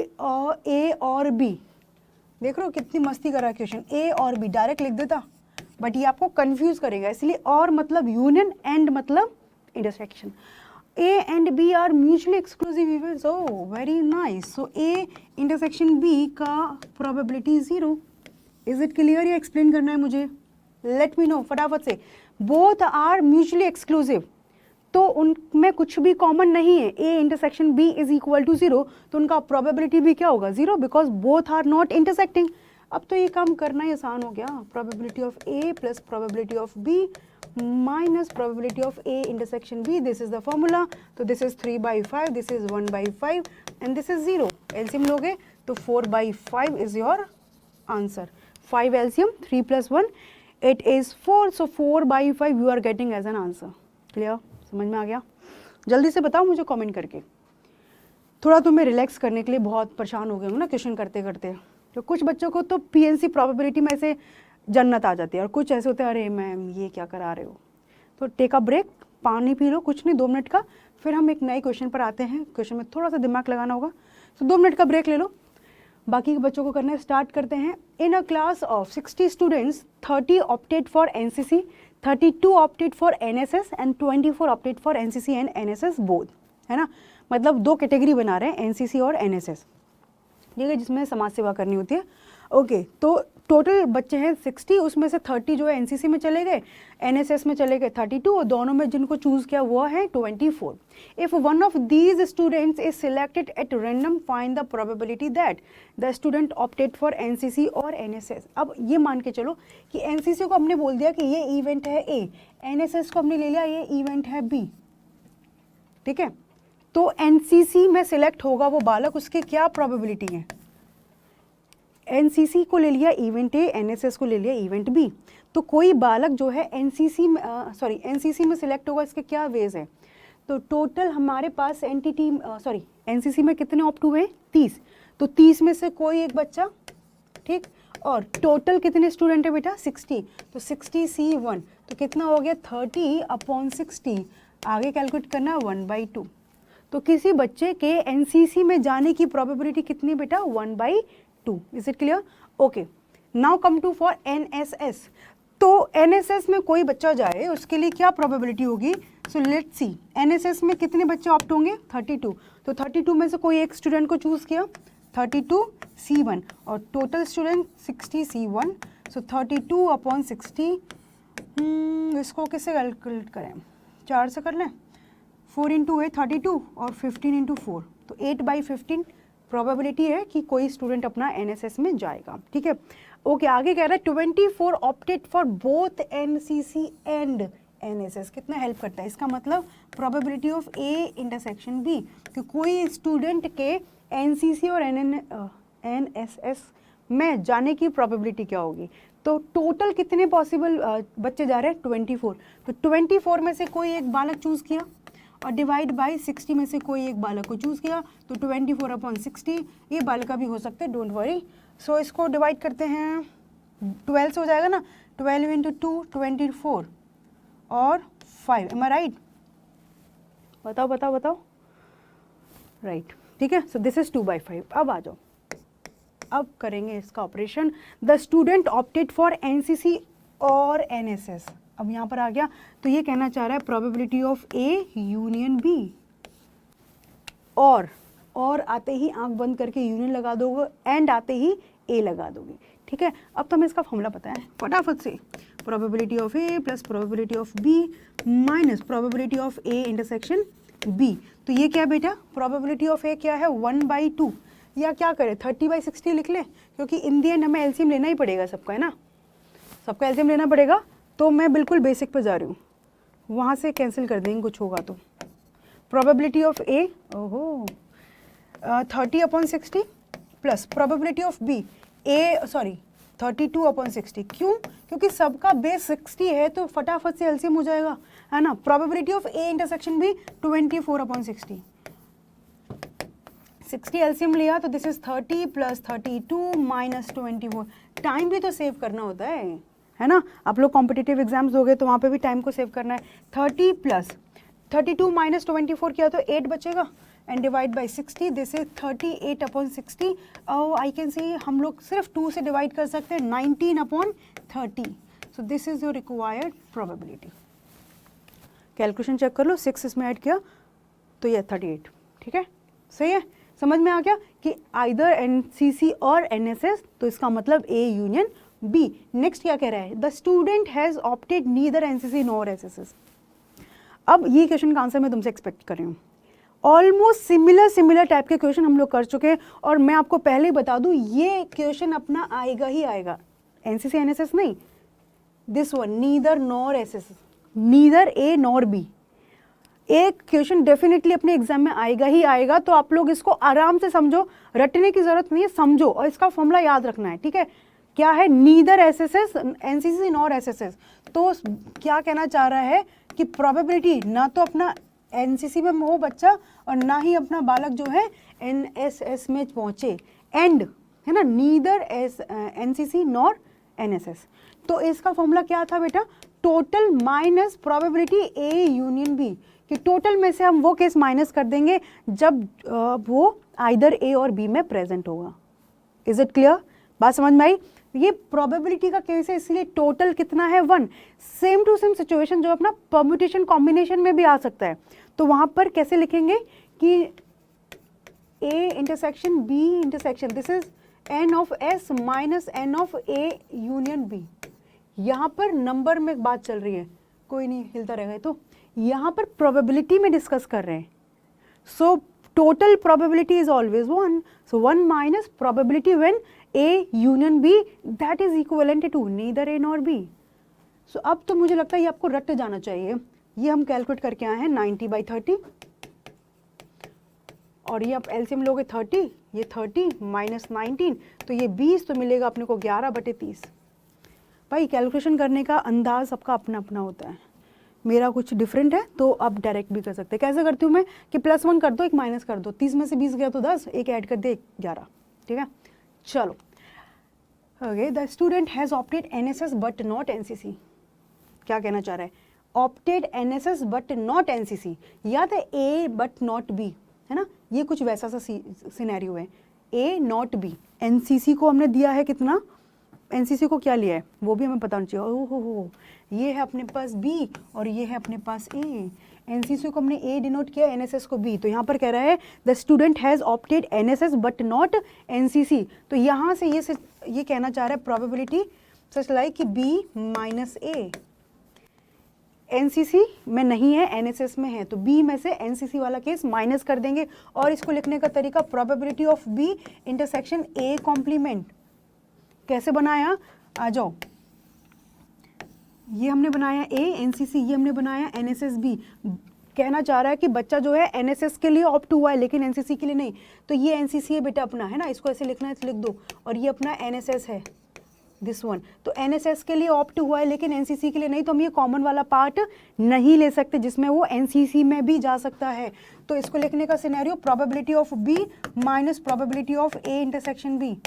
ए और बी। देख रहे हो कितनी मस्ती करा क्वेश्चन। ए और बी डायरेक्ट लिख देता, बट ये आपको कंफ्यूज करेगा, इसलिए और मतलब यूनियन, एंड मतलब intersection. A and B are mutually exclusive events. Oh, very nice. So A intersection B का probability 0. Is it clear? या explain करना है मुझे? Let me know फटाफट से। Both are mutually exclusive. तो उनमें कुछ भी कॉमन नहीं है। A intersection B is equal to 0. तो उनका probability भी क्या होगा? 0, because both are not intersecting. अब तो ये काम करना ही आसान हो गया। Probability of A plus probability of B minus probability of A intersection B. This is the formula. तो this is 3/5, this is 1/5 and this is 0. LCM लोगे तो 4/5 is your answer. 5 LCM, 3 + 1, it is 4. So 4/5 you are getting as an answer. Clear? समझ में आ गया? जल्दी से बताओ मुझे कमेंट करके। थोड़ा तुम्हें रिलैक्स करने के लिए बहुत परेशान हो गए हो ना क्वेश्चन करते करते। तो कुछ बच्चों को तो पीएनसी प्रोबेबिलिटी में से जन्नत आ जाती है और कुछ ऐसे होते हैं अरे मैम ये क्या करा रहे हो। तो टेक अ ब्रेक, पानी पी लो, कुछ नहीं 2 मिनट का, फिर हम एक नए क्वेश्चन पर आते हैं। क्वेश्चन में थोड़ा सा दिमाग लगाना होगा, तो 2 मिनट का ब्रेक ले लो। बाकी के बच्चों को करना स्टार्ट करते हैं। In a class of 60 students 30 opted for NCC, 32 opted for NSS and 24 opted for NCC and NSS both. है ना, मतलब 2 कैटेगरी बना रहे हैं, एनसीसी और एनएसएस, ठीक है, जिसमें समाज सेवा करनी होती है। ओके, तो टोटल बच्चे हैं 60, उसमें से 30 जो है एनसीसी में चले गए, एनएसएस में चले गए 32, और दोनों में जिनको चूज़ किया वो है 24। If one of these students is selected at random, find the probability that the student opted for NCC और एनएसएस। अब ये मान के चलो कि एनसीसी को हमने बोल दिया कि ये इवेंट है ए, एनएसएस को हमने ले लिया ये इवेंट है बी। ठीक है, तो एनसीसी में सिलेक्ट होगा वो बालक, उसकी क्या प्रोबेबिलिटी है? एनसीसी को ले लिया इवेंट ए, एनएसएस को ले लिया इवेंट बी। तो कोई बालक जो है एनसीसी में सिलेक्ट होगा, इसके क्या वेज है? तो टोटल हमारे पास एनसीसी में कितने ऑप्ट हुए? 30। तो 30 में से कोई एक बच्चा, ठीक, और टोटल कितने स्टूडेंट है बेटा? 60। तो 60C1, तो कितना हो गया? 30/60। आगे कैलकुलेट करना 1/2। तो किसी बच्चे के एनसीसी में जाने की प्रोबेबिलिटी कितनी बेटा? 1/2। Is it clear? Okay, now come to for NSS. तो एनएसएस में कोई बच्चा जाए उसके लिए क्या प्रोबेबिलिटी होगी? सो लेट्स सी, एनएसएस में कितने बच्चे ऑप्ट होंगे? 32। तो 32 में से कोई एक स्टूडेंट को चूज किया, 32C1, और टोटल स्टूडेंट 60C1। सो 32/60, इसको किससे कैलकुलेट करें? 4 से कर लें। 4 × 8 32 और 15 × 4, तो 8/15 प्रोबेबिलिटी है कि कोई स्टूडेंट अपना एनएसएस में जाएगा, ठीक है। ओके, आगे कह रहा है 24 opted for both NCC and NSS. कितना हेल्प करता है, इसका मतलब probability of A intersection B, कि कोई स्टूडेंट के एनसीसी और एनएसएस में जाने की प्रोबेबिलिटी क्या होगी। तो टोटल कितने पॉसिबल बच्चे जा रहे हैं, 24। तो 24 में से कोई एक बालक चूज किया और डिवाइड बाय 60 में से कोई एक बालक को चूज किया, तो 24/60 ये बालक का भी हो सकता है, डोंट वरी। सो इसको डिवाइड करते हैं 12 से हो जाएगा ना, 12 × 2 24 और 5, एम आई राइट? बताओ बताओ बताओ, राइट, ठीक है। So this is 2/5। अब आ जाओ, अब करेंगे इसका operation. The student opted for NCC और एनएसएस। अब यहाँ पर आ गया, तो ये कहना चाह रहा है probability of A union B, और आते ही आंख बंद करके यूनियन लगा दोगे, एंड आते ही ए लगा दोगे, ठीक है। अब तो हमें इसका फॉर्मूला पता है, फटाफट से, probability of A plus probability of B minus probability of A intersection B. तो ये क्या बेटा, प्रोबेबिलिटी ऑफ ए क्या है, 1/2, या क्या करें 30/60 लिख लें, क्योंकि इन दी एंड हमें एलसीएम लेना ही पड़ेगा सबका, है ना, सबका एलसीएम लेना पड़ेगा। तो मैं बिल्कुल बेसिक पे जा रही हूँ, वहाँ से कैंसिल कर देंगे कुछ होगा तो। प्रोबेबिलिटी ऑफ ए, ओहो, 30/60 प्लस प्रोबेबिलिटी ऑफ बी, 32/60। क्यों? क्योंकि सबका बेस 60 है, तो फटाफट से एलसीएम हो जाएगा, है ना। Probability of A intersection B 24/60, 60 LCM लिया तो दिस इज 30 + 32 - 24। टाइम भी तो सेव करना होता है ना। आप लोग कॉम्पिटिटिव एग्जाम्स दोगे तो वहाँ पे भी टाइम को सेव करना है। 30 + 32 - 24 किया तो 8 बचेगा, and divide bye 60, this is 38/60। I can say हम लोग सिर्फ 2 से डिवाइड कर सकते हैं, 19/30। So this is your required probability. Calculation check कर लो, 6 इसमें ऐड किया तो ये 38, ठीक है, सही है। समझ में आ गया कि आइदर एनसीसी और एनएसएस, तो इसका मतलब ए यूनियन बी। नेक्स्ट क्या कह रहा है, the student has opted neither NCC nor SSS. अब ये क्वेश्चन का आंसर मैं तुमसे एक्सपेक्ट कर रही हूँ। ऑलमोस्ट सिमिलर टाइप के क्वेश्चन हम लोग कर चुके हैं, और मैं आपको पहले ही बता दूं ये क्वेश्चन अपना आएगा ही आएगा, एनसीसी एनएसएस नहीं, this one, neither nor SSS, neither A nor B. एक क्वेश्चन डेफिनेटली अपने एग्जाम में आएगा ही आएगा, तो आप लोग इसको आराम से समझो, रटने की जरूरत नहीं है, समझो, और इसका फॉर्मूला याद रखना है, ठीक है। क्या है, neither SSS NCC nor SSS. तो क्या कहना चाह रहा है कि प्रोबेबिलिटी ना तो अपना एनसीसी में हो बच्चा, और ना ही अपना बालक जो है एनएसएस में पहुंचे, एंड, है ना, नीदर एनसीसी नॉर एनएसएस। तो इसका फॉर्मूला क्या था बेटा, total minus probability A union B, कि टोटल में से हम वो केस माइनस कर देंगे जब वो आइदर ए और बी में प्रेजेंट होगा। Is it clear? बात समझ में आई? ये प्रोबेबिलिटी का केस है, इसलिए टोटल कितना है, 1। सेम टू सेम सिचुएशन जो अपना परम्यूटेशन कॉम्बिनेशन में भी आ सकता है, तो वहां पर कैसे लिखेंगे कि A intersection B intersection, this is n of S minus n of A union B. यहाँ पर नंबर में बात चल रही है, कोई नहीं हिलता रहेगा, तो यहाँ पर प्रोबेबिलिटी में डिस्कस कर रहे हैं। So total probability is always 1, so 1 minus probability when A union B, that is equivalent to neither A nor B. So अब तो मुझे लगता है ये आपको रट जाना चाहिए। ये हम कैलकुलेट करके आए हैं 90/30, और ये आप एलसीएम लोगे 30, ये 30 माइनस 19, तो ये 20, तो मिलेगा अपने को 11/30। भाई कैलकुलेशन करने का अंदाज सबका अपना अपना होता है, मेरा कुछ डिफरेंट है, तो आप डायरेक्ट भी कर सकते हैं। कैसे करती हूँ मैं कि +1 कर दो, एक माइनस कर दो, 30 में से 20 गया तो 10, एक ऐड कर दे 11, ठीक है। चलो, okay, the student has opted NSS but not NCC. क्या कहना चाह रहा है, opted NSS but not NCC, या तो ए बट नॉट बी, है ना, ये कुछ वैसा सा सिनेरियो है, ए नॉट बी। एनसीसी को हमने दिया है कितना, एनसीसी को क्या लिया है वो भी हमें पता होना चाहिए। ओहो हो, ये है अपने पास बी और ये है अपने पास ए। एनसीसी को हमने ए डिनोट किया, एनएसएस को बी। तो यहाँ पर कह रहा है the student has opted NSS but not NCC. तो यहाँ से ये कहना चाह रहा है प्रोबेबिलिटी सच लाइक कि बी माइनस ए। एनसीसी में नहीं है, एनएसएस में है, तो बी में से एनसीसी वाला केस माइनस कर देंगे। और इसको लिखने का तरीका probability of B intersection A complement कैसे बनाया, आ जाओ। ये हमने बनाया ए एनसीसी, ये हमने बनाया एनएसएस बी। कहना चाह रहा है कि बच्चा जो है एनएसएस के लिए ऑप्ट हुआ है लेकिन एनसीसी के लिए नहीं, तो ये एनसीसी है बेटा अपना, है ना, इसको ऐसे लिखना है तो लिख दो। और ये अपना एनएसएस है, दिस वन, तो एनएसएस के लिए ऑप्ट हुआ है लेकिन एनसीसी के लिए नहीं, तो हम ये कॉमन वाला पार्ट नहीं ले सकते जिसमें वो एनसीसी में भी जा सकता है। तो इसको लिखने का scenario probability of B minus probability of A intersection B.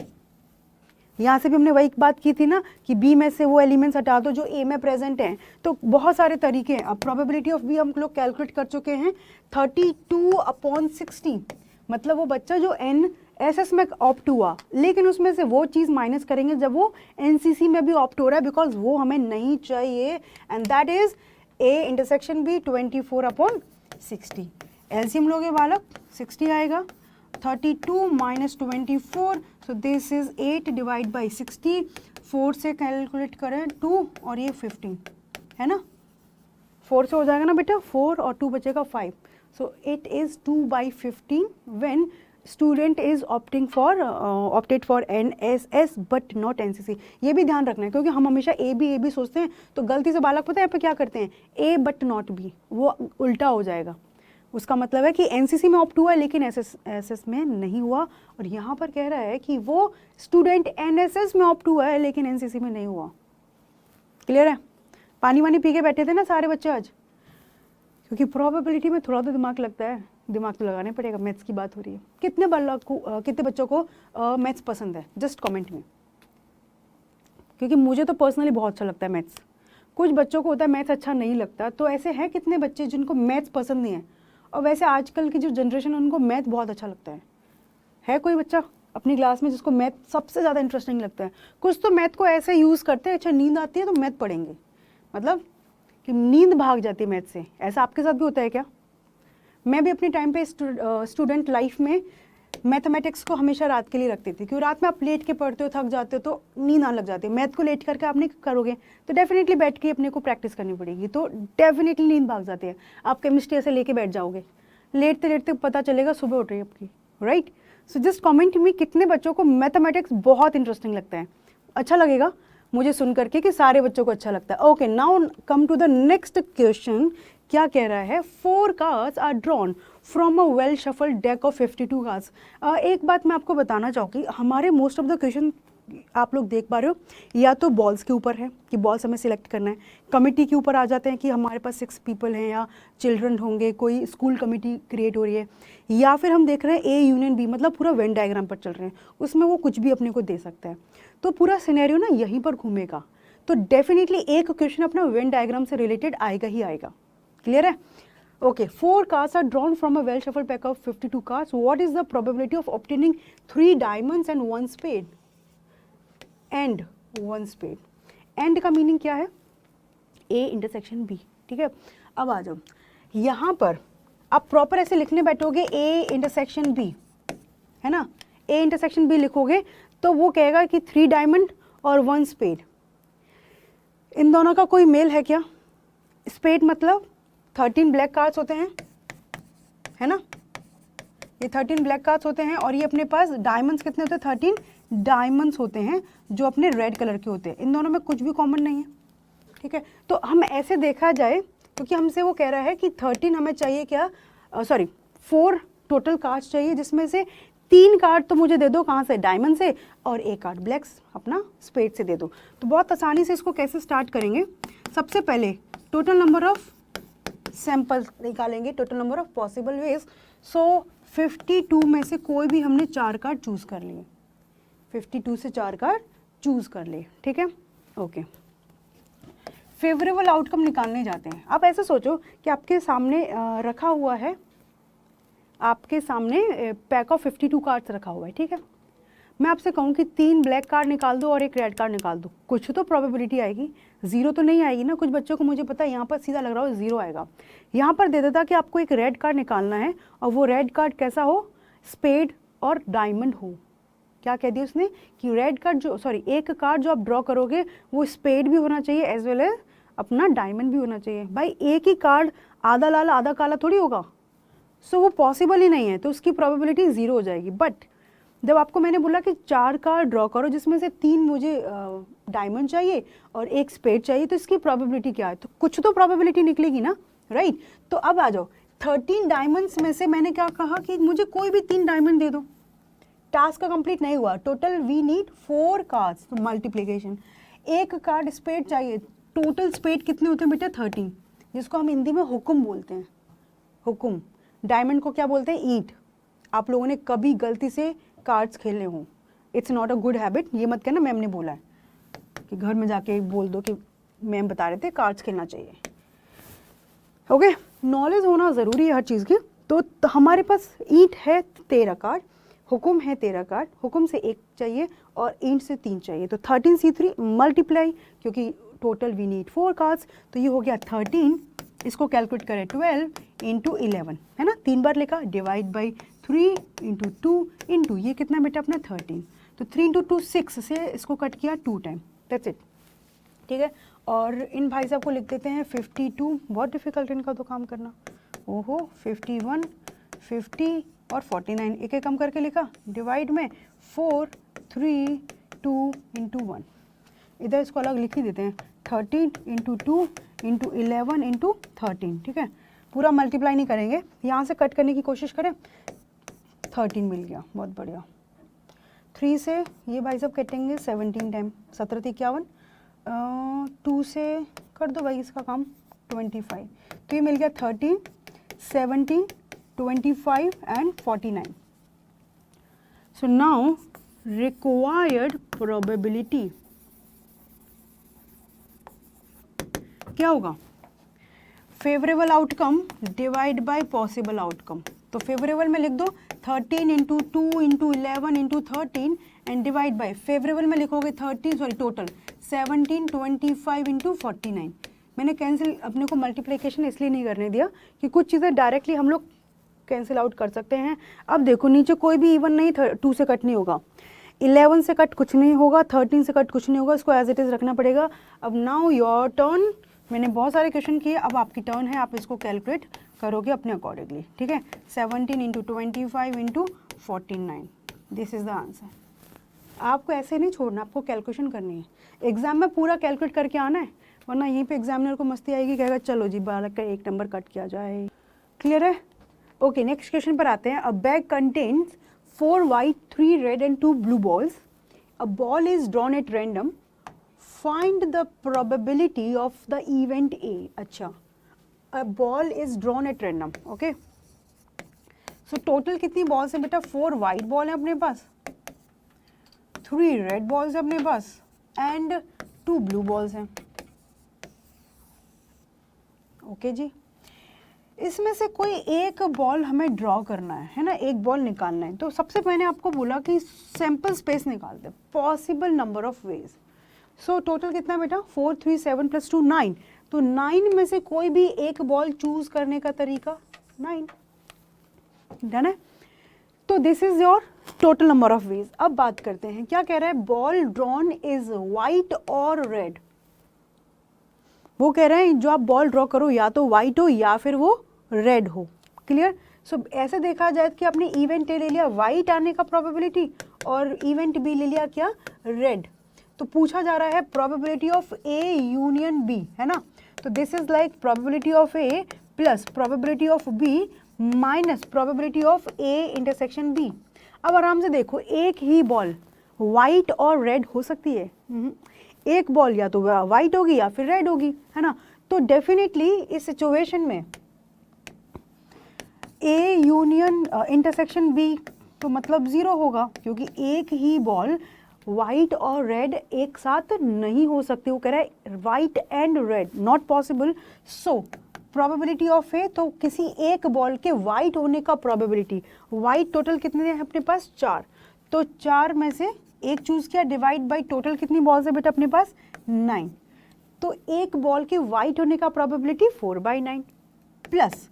यहाँ से भी हमने वही बात की थी ना कि बी में से वो एलिमेंट्स हटा दो जो ए में प्रेजेंट हैं। तो बहुत सारे तरीके हैं। अब प्रोबेबिलिटी ऑफ बी हम लोग कैलकुलेट कर चुके हैं 32/60, मतलब वो बच्चा जो एन एस एस में ऑप्ट हुआ लेकिन उसमें से वो चीज़ माइनस करेंगे जब वो एनसीसी में भी ऑप्ट हो रहा है, बिकॉज वो हमें नहीं चाहिए, and that is A intersection B 24/60। LCM लोगे बालक 60 आएगा, 32 minus 24, so this is 8 divide by 60, 4 से कैलकुलेट करें 2 और ये 15, है ना, 4 से हो जाएगा ना बेटा, 4 और 2 बचेगा 5, सो it is 2/15 when student is opted for NSS but not NCC. ये भी ध्यान रखना है क्योंकि हम हमेशा ए बी सोचते हैं, तो गलती से बालक पता है यहाँ पे क्या करते हैं, ए बट नॉट बी, वो उल्टा हो जाएगा। उसका मतलब है कि एनसीसी में ऑप्ट हुआ है लेकिन एसएस में नहीं हुआ, और यहाँ पर कह रहा है कि वो स्टूडेंट एनएसएस में ऑप्ट हुआ है लेकिन एनसीसी में नहीं हुआ। क्लियर है? पानी वानी पी के बैठे थे ना सारे बच्चे आज, क्योंकि प्रोबेबिलिटी में थोड़ा तो दिमाग लगता है, दिमाग तो लगाने पड़ेगा। मैथ्स की बात हो रही है। कितने बच्चों को मैथ्स पसंद है, जस्ट कमेंट में, क्योंकि मुझे तो पर्सनली बहुत अच्छा लगता है मैथ्स। कुछ बच्चों को होता है मैथ्स अच्छा नहीं लगता, तो ऐसे हैं कितने बच्चे जिनको मैथ्स पसंद नहीं है, और वैसे आजकल की जो जनरेशन है उनको मैथ बहुत अच्छा लगता है कोई बच्चा अपनी क्लास में जिसको मैथ सबसे ज़्यादा इंटरेस्टिंग लगता है? कुछ तो मैथ को ऐसे यूज़ करते हैं, अच्छा नींद आती है तो मैथ पढ़ेंगे, मतलब कि नींद भाग जाती है मैथ से। ऐसा आपके साथ भी होता है क्या? मैं भी अपने टाइम पे स्टूडेंट लाइफ में मैथमेटिक्स को हमेशा रात के लिए रखती थी, क्योंकि रात में आप लेट के पढ़ते हो, थक जाते हो, तो नींद आने लग जाती है। मैथ को लेट करके आप नहीं करोगे तो डेफिनेटली बैठ के अपने को प्रैक्टिस करनी पड़ेगी, तो डेफिनेटली नींद भाग जाती है। आप केमिस्ट्री ऐसे लेके बैठ जाओगे, लेटते लेटते पता चलेगा सुबह उठ रही है आपकी, right? So just comment me कितने बच्चों को मैथमेटिक्स बहुत इंटरेस्टिंग लगता है। अच्छा लगेगा मुझे सुन करके कि सारे बच्चों को अच्छा लगता है। Okay, now come to the next question. क्या कह रहा है? 4 cards are drawn from a well shuffled deck of 52 cards. एक बात मैं आपको बताना चाहूँगी, हमारे मोस्ट ऑफ द क्वेश्चन आप लोग देख पा रहे हो या तो बॉल्स के ऊपर है कि बॉल्स हमें सिलेक्ट करना है, कमिटी के ऊपर आ जाते हैं कि हमारे पास 6 पीपल हैं या चिल्ड्रन होंगे, कोई स्कूल कमिटी क्रिएट हो रही है, या फिर हम देख रहे हैं ए यूनियन बी, मतलब पूरा वेन डायग्राम पर चल रहे हैं, उसमें वो कुछ भी अपने को दे सकता है। तो पूरा सिनेरियो ना यहीं पर घूमेगा, तो डेफिनेटली एक क्वेश्चन अपना वेन डायग्राम से रिलेटेड आएगा ही आएगा। क्लियर है? Okay, 4 cards are drawn from a well shuffled pack of 52 cards. What is the probability of obtaining 3 diamonds and 1 spade? And 1 spade. And का मीनिंग क्या है? A इंटरसेक्शन B, ठीक है? अब आ जाओ, यहाँ पर आप प्रॉपर ऐसे लिखने बैठोगे A इंटरसेक्शन B, है ना? A इंटरसेक्शन B लिखोगे तो वो कहेगा कि 3 डायमंड और 1 स्पेड। इन दोनों का कोई मेल है क्या? स्पेड मतलब 13 ब्लैक कार्ड्स होते हैं, है ना? ये 13 ब्लैक कार्ड्स होते हैं, और ये अपने पास डायमंड्स कितने होते हैं? 13 डायमंड्स होते हैं जो अपने रेड कलर के होते हैं। इन दोनों में कुछ भी कॉमन नहीं है, ठीक है? तो हम ऐसे देखा जाए, क्योंकि हमसे वो कह रहा है कि 13 हमें चाहिए क्या, 4 टोटल कार्ड्स चाहिए, जिसमें से 3 कार्ड तो मुझे दे दो, कहाँ से? डायमंड से, और 1 कार्ड ब्लैक्स अपना स्पेड से दे दो। तो बहुत आसानी से इसको कैसे स्टार्ट करेंगे? सबसे पहले टोटल नंबर ऑफ सैंपल्स निकालेंगे, total number of possible ways. So 52 में से कोई भी हमने 4 कार्ड चूज कर लिए, 52 से 4 कार्ड चूज कर लिए, ठीक है? ओके, फेवरेबल आउटकम निकालने जाते हैं। आप ऐसे सोचो कि आपके सामने रखा हुआ है, आपके सामने पैक ऑफ 52 कार्ड्स रखा हुआ है, ठीक है? मैं आपसे कहूँ कि 3 ब्लैक कार्ड निकाल दो और 1 रेड कार्ड निकाल दो, कुछ तो प्रोबेबिलिटी आएगी, 0 तो नहीं आएगी ना। कुछ बच्चों को मुझे पता है यहाँ पर सीधा लग रहा हो 0 आएगा। यहाँ पर दे देता कि आपको एक रेड कार्ड निकालना है, और वो रेड कार्ड कैसा हो? स्पेड और डायमंड हो। क्या कह दिया उसने कि रेड कार्ड जो एक कार्ड जो आप ड्रॉ करोगे वो स्पेड भी होना चाहिए एज वेल एज अपना डायमंड भी होना चाहिए। भाई एक ही कार्ड आधा लाल आधा काला थोड़ी होगा, सो वो पॉसिबल ही नहीं है, तो उसकी प्रोबेबिलिटी 0 हो जाएगी। बट जब आपको मैंने बोला कि 4 कार्ड ड्रॉ करो जिसमें से 3 मुझे डायमंड चाहिए और 1 स्पेड चाहिए, तो इसकी प्रोबेबिलिटी क्या है, तो कुछ तो प्रोबेबिलिटी निकलेगी ना, राइट। तो अब आ जाओ 13 डायमंड्स में से मैंने क्या कहा कि मुझे कोई भी 3 डायमंड दे दो। टास्क का कंप्लीट नहीं हुआ, टोटल वी नीड 4 कार्ड्स, तो मल्टीप्लिकेशन, 1 कार्ड स्पेड चाहिए। टोटल स्पेड कितने होते हैं बेटा 13, जिसको हम हिंदी में हुक्म बोलते हैं, हुक्म। डायमंड को क्या बोलते हैं, ईंट। आप लोगों ने कभी गलती से कार्ड्स खेले हों, it's not a good habit, ये मत कहना मैम ने बोला है, कि घर में जाके बोल दो कि मैम बता रहे थे कार्ड्स खेलना चाहिए। ओके, नॉलेज होना ज़रूरी है हर चीज़ की। तो हमारे पास ईंट है 13 कार्ड, हुक्म है 13 कार्ड, हुक्म से 1 चाहिए और ईंट से 3 चाहिए, तो 13C3 मल्टीप्लाई, क्योंकि टोटल वी नीड 4 कार्ड्स, तो ये हो गया 13। इसको कैलकुलेट करें 12 × 11, है ना, 3 बार लिखा, डिवाइड बाई 3 × 2 इंटू ये कितना बेटा अपना 13, तो 3 × 2 6 से इसको कट किया 2 टाइम, दैट्स इट, ठीक है। और इन भाई साहब को लिख देते हैं 52, बहुत डिफिकल्ट इनका तो काम करना, ओहो 51, 50 और 49, एक एक कम करके लिखा, डिवाइड में 4, 3, 2 × 1, इधर इसको अलग लिख ही देते हैं, 13 × 2 × 11 × 13, ठीक है। पूरा मल्टीप्लाई नहीं करेंगे, यहाँ से कट करने की कोशिश करें, 13 मिल गया, बहुत बढ़िया। 3 से ये भाई साहब कटेंगे 17 टाइम, 17 × 51, 2 से कर दो भाई इसका काम, 25, तो ये मिल गया 13, 17, 25 and 49। So now required probability क्या होगा, favourable outcome divide by possible outcome. तो फेवरेबल में लिख दो 13 × 2 × 11 × 13 एंड डिवाइड बाय, फेवरेबल में लिखोगे 13, सॉरी टोटल 17, 25 × 49। मैंने कैंसिल अपने को मल्टीप्लिकेशन इसलिए नहीं करने दिया कि कुछ चीज़ें डायरेक्टली हम लोग कैंसिल आउट कर सकते हैं। अब देखो नीचे कोई भी इवन नहीं, 2 से कट नहीं होगा, 11 से कट कुछ नहीं होगा, 13 से कट कुछ नहीं होगा, इसको एज इट इज़ रखना पड़ेगा। अब नाउ योर टर्न, मैंने बहुत सारे क्वेश्चन किए, अब आपकी टर्न है, आप इसको कैलकुलेट करोगे अपने अकॉर्डिंगली, ठीक है। 17 × 25 × 49, दिस इज़ द आंसर। आपको ऐसे नहीं छोड़ना, आपको कैलकुलेशन करनी है, एग्जाम में पूरा कैलकुलेट करके आना है, वरना यहीं पे एग्जामिनर को मस्ती आएगी, कहेगा चलो जी 12 का 1 नंबर कट किया जाए। क्लियर है? ओके, नेक्स्ट क्वेश्चन पर आते हैं। A bag contains 4 white, 3 red and 2 blue balls. A ball is drawn at random. Find the probability of the event A. अच्छा, a ball is drawn at random. Okay. So total कितनी balls हैं बेटा? 4 white ball हैं अपने पास, 3 red balls हैं अपने पास and 2 blue balls हैं। Okay जी, इसमें से कोई एक बॉल हमें ड्रॉ करना है ना, एक बॉल निकालना है। तो सबसे मैंने आपको बोला कि सैंपल स्पेस निकाल दे, possible number of ways. So total कितना बेटा, 4, 3, 7 + 2 9। तो 9 में से कोई भी एक बॉल चूज करने का तरीका 9, डन है। तो this is your total number of veg. अब बात करते हैं, क्या कह रहा है, बॉल ड्रॉन इज व्हाइट और रेड। वो कह रहे हैं जो आप बॉल ड्रॉ करो या तो व्हाइट हो या फिर वो रेड हो। क्लियर? सो ऐसे देखा जाए कि आपने इवेंट ए ले लिया व्हाइट आने का प्रोबेबिलिटी और इवेंट बी ले लिया क्या, रेड। तो पूछा जा रहा है probability of A union B, है ना। तो this is like probability of A plus probability of B minus probability of A intersection B. अब आराम से देखो, एक ही बॉल व्हाइट और रेड हो सकती है, एक बॉल या तो व्हाइट होगी या फिर रेड होगी, है ना। तो डेफिनेटली इस सिचुएशन में ए यूनियन इंटरसेक्शन बी तो मतलब 0 होगा, क्योंकि एक ही बॉल व्हाइट और रेड एक साथ नहीं हो सकती। वो कह रहा है white and red not possible. So probability of A, तो किसी एक बॉल के व्हाइट होने का प्रोबेबिलिटी, व्हाइट टोटल कितने हैं अपने पास 4, तो 4 में से एक चूज किया, डिवाइड बाय टोटल कितनी बॉल्स है बेटा अपने पास 9। तो एक बॉल के व्हाइट होने का प्रोबेबिलिटी 4/9 प्लस,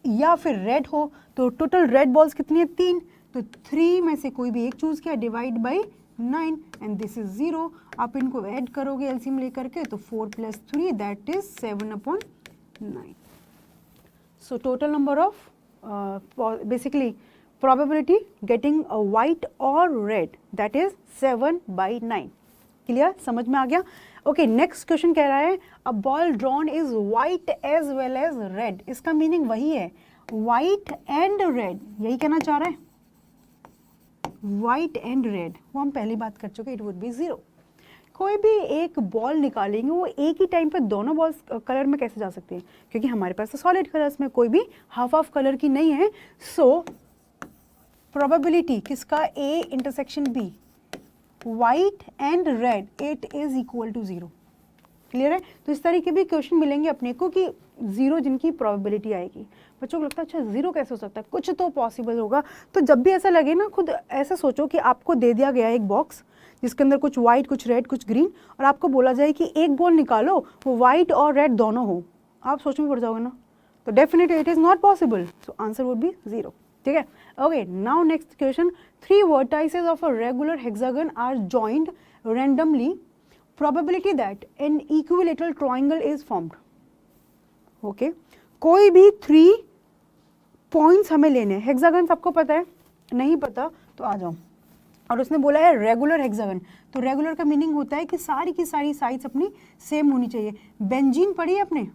या फिर रेड हो तो टोटल रेड बॉल्स कितनी है 3, तो 3 में से कोई भी एक चूज किया, divide by 9 and this is 0। आप इनको ऐड करोगे एलसीएम लेकर के तो 4 + 3 that is 7/9। So total number of basically probability getting a white or red that is 7/9। Clear, समझ में आ गया? ओके, नेक्स्ट क्वेश्चन कह रहा है a ball drawn is white as well as red. इसका मीनिंग वही है, व्हाइट एंड रेड, यही कहना चाह रहा है, व्हाइट एंड रेड। वो हम पहली बात कर चुके, इट वुड बी 0। कोई भी एक बॉल निकालेंगे वो एक ही टाइम पे दोनों बॉल्स कलर में कैसे जा सकती है, क्योंकि हमारे पास तो सॉलिड कलर्स में कोई भी हाफ हाफ कलर की नहीं है। सो प्रोबेबिलिटी किसका, A intersection B, white and red, it is equal to 0। Clear है? तो इस तरीके भी क्वेश्चन मिलेंगे अपने को कि 0 जिनकी प्रोबेबिलिटी आएगी। बच्चों को लगता है अच्छा 0 कैसे हो सकता है, कुछ तो पॉसिबल होगा। तो जब भी ऐसा लगे ना, खुद ऐसा सोचो कि आपको दे दिया गया एक बॉक्स जिसके अंदर कुछ व्हाइट, कुछ रेड, कुछ ग्रीन, और आपको बोला जाए कि एक बॉल निकालो वो व्हाइट और रेड दोनों हो, आप सोच में पड़ जाओगे ना, तो definitely it is not possible. So answer would be 0। ठीक है? Okay, now next question, 3 vertices of a regular hexagon are joined randomly, probability that an equilateral triangle is formed। Okay, कोई भी 3 पॉइंट्स हमें लेने हैं। हेक्सागन सबको पता है, नहीं पता तो आ जाओ। और उसने बोला है रेगुलर हेक्सागन, तो रेगुलर का मीनिंग होता है कि सारी की सारी साइड्स अपनी सेम होनी चाहिए। बेंजीन पढ़ी है आपने,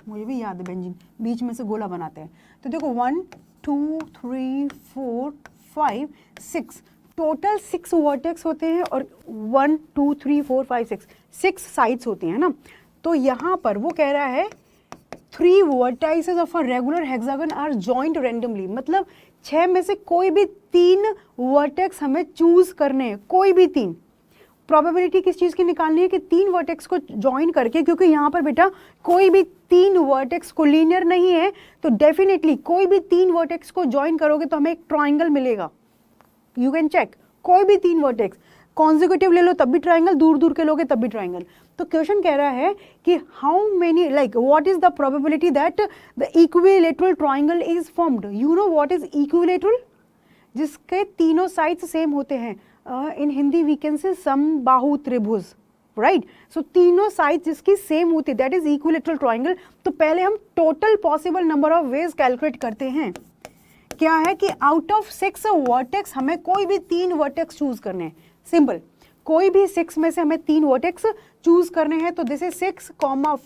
मुझे भी याद है, बेंजीन बीच में से गोला बनाते हैं। तो देखो 1 2 3 4 5 6, टोटल 6 वर्टेक्स होते हैं और 1 2 3 4 5 6 साइड्स होती हैं ना। तो यहाँ पर वो कह रहा है 3 vertices of a regular hexagon are joined randomly, मतलब 6 में से कोई भी 3 वर्टेक्स हमें चूज करने हैं, कोई भी 3। प्रोबेबिलिटी किस चीज़ की निकालनी है कि 3 वर्टेक्स को ज्वाइन करके, क्योंकि यहाँ पर बेटा कोई भी 3 वर्टेक्स कोलिनियर नहीं है, तो डेफिनेटली कोई भी 3 वर्टेक्स को ज्वाइन करोगे तो हमें एक ट्राइंगल मिलेगा। यू कैन चेक, कोई भी 3 वर्टेक्स कॉन्जिक्यूटिव ले लो तब भी ट्राइंगल, दूर दूर के लोगे तब भी ट्राइंगल। तो क्वेश्चन कह रहा है कि how many, like what is the probability that the equilateral triangle is formed. You know what is equilateral, जिसके तीनों साइड्स सेम होते हैं। इन हिंदी वी कैन से समबाहु त्रिभुज, राइट। सो तीनों साइड्स जिसकी सेम होती है दैट इज इक्विलेटरल ट्राइंगल। तो पहले हम total possible number of veg calculate करते हैं। क्या है कि आउट ऑफ 6 वर्टेक्स हमें कोई भी 3 वर्टेक्स चूज करने हैं। सिंपल, कोई भी 6 में से हमें 3 वर्टेक्स चूज करने हैं। तो this is 6, 5,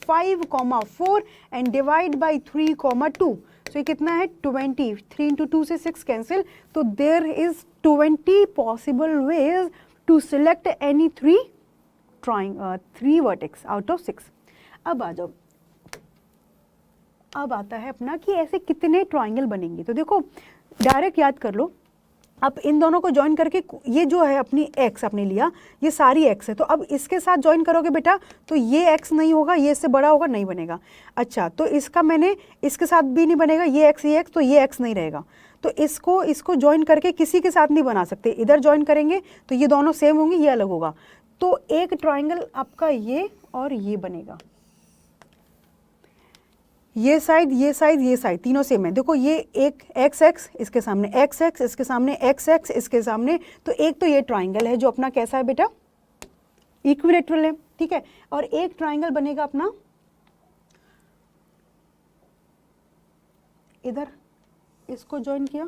4 and divide by 3, 2। सो ये कितना है 20, 3 इंटू 2 से 6 कैंसिल। तो there is 20 possible ways to select any 3 vertex out of 6। अब आ जाओ, अब आता है अपना कि ऐसे कितने ट्राइंगल बनेंगे। तो देखो डायरेक्ट याद कर लो, अब इन दोनों को ज्वाइन करके ये जो है अपनी x आपने लिया, ये सारी x है, तो अब इसके साथ ज्वाइन करोगे बेटा तो ये x नहीं होगा, ये इससे बड़ा होगा, नहीं बनेगा। अच्छा, तो इसका मैंने इसके साथ भी नहीं बनेगा, ये x, तो ये x नहीं रहेगा। तो इसको ज्वाइन करके किसी के साथ नहीं बना सकते, इधर ज्वाइन करेंगे तो ये दोनों सेम होंगे, ये अलग होगा। तो एक ट्राइंगल आपका ये और ये बनेगा, ये साइड, ये साइड, ये साइड तीनों सेम है। देखो ये एक x इसके सामने x, इसके सामने x, इसके सामने, तो एक तो ये ट्राइंगल है जो अपना कैसा है बेटा, इक्विलेटरल है, ठीक है। और एक ट्राइंगल बनेगा अपना इधर, इसको ज्वाइन किया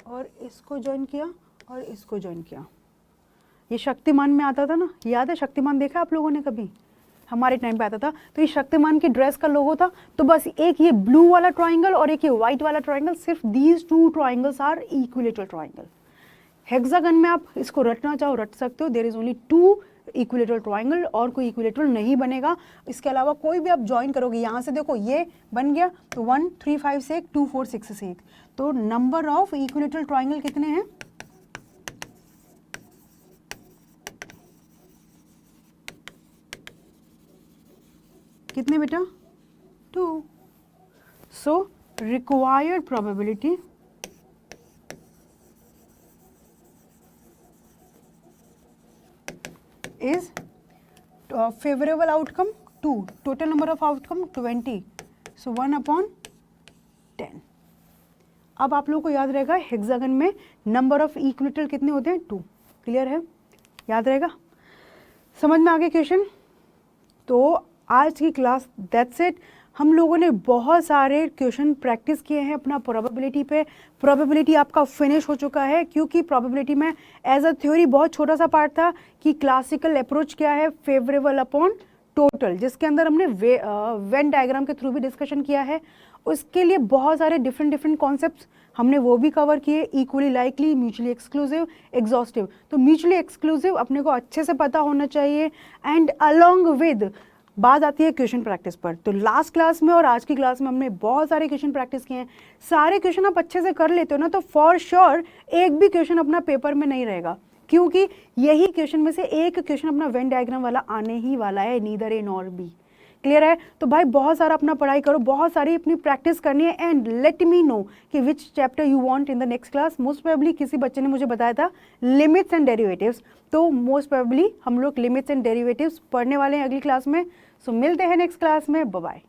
और इसको ज्वाइन किया और इसको ज्वाइन किया। ये शक्तिमान में आता था ना, याद है शक्तिमान देखा आप लोगों ने कभी, हमारे टाइम पे आता था। तो ये शक्तिमान की ड्रेस का लोगो था। तो बस एक ये ब्लू वाला ट्राइंगल और एक ये व्हाइट वाला ट्राइंगल, सिर्फ these 2 triangles are equilateral triangle. Hexagon में आप इसको रटना चाहो रट सकते हो, there is only 2 equilateral triangle, और कोई इक्विलेटरल नहीं बनेगा। इसके अलावा कोई भी आप ज्वाइन करोगे, यहाँ से देखो ये बन गया, तो 1 3 5 से 1, 2 4 6 से 1। तो नंबर ऑफ इक्विलेटरल ट्राइंगल कितने हैं, कितने बेटा, 2। सो required probability is favourable outcome 2, total number of outcome 20, सो 1/10। अब आप लोगों को याद रहेगा हेक्सागन में नंबर ऑफ इक्विलेटरल कितने होते हैं, 2। क्लियर है? याद रहेगा? समझ में आ गया क्वेश्चन? तो आज की क्लास दैट्स इट। हम लोगों ने बहुत सारे क्वेश्चन प्रैक्टिस किए हैं अपना प्रोबेबिलिटी पे। प्रोबेबिलिटी आपका फिनिश हो चुका है, क्योंकि प्रोबेबिलिटी में एज अ थ्योरी बहुत छोटा सा पार्ट था कि क्लासिकल अप्रोच क्या है, फेवरेबल अपॉन टोटल, जिसके अंदर हमने वेन डायग्राम के थ्रू भी डिस्कशन किया है। उसके लिए बहुत सारे डिफरेंट कॉन्सेप्ट्स हमने वो भी कवर किए, equally likely, mutually exclusive, exhaustive. तो म्यूचुअली एक्सक्लूसिव अपने को अच्छे से पता होना चाहिए, एंड अलोंग विद बात आती है क्वेश्चन प्रैक्टिस पर। तो लास्ट क्लास में और आज की क्लास में हमने बहुत सारे क्वेश्चन प्रैक्टिस किए हैं। सारे क्वेश्चन आप अच्छे से कर लेते हो ना, तो फॉर श्योर एक भी क्वेश्चन अपना पेपर में नहीं रहेगा, क्योंकि यही क्वेश्चन में से एक क्वेश्चन अपना वेन डायग्राम वाला आने ही वाला है, neither A nor B. Clear है? तो भाई बहुत सारा अपना पढ़ाई करो, बहुत सारी अपनी प्रैक्टिस करनी है, एंड लेट मी नो कि विच chapter you want in the next class. Most probably किसी बच्चे ने मुझे बताया था लिमिट्स एंड डेरिवेटिव्स, तो मोस्ट प्रोबेबली हम लोग लिमिट्स एंड डेरिवेटिव्स पढ़ने वाले हैं अगली क्लास में। सो मिलते हैं नेक्स्ट क्लास में, बाय बाय।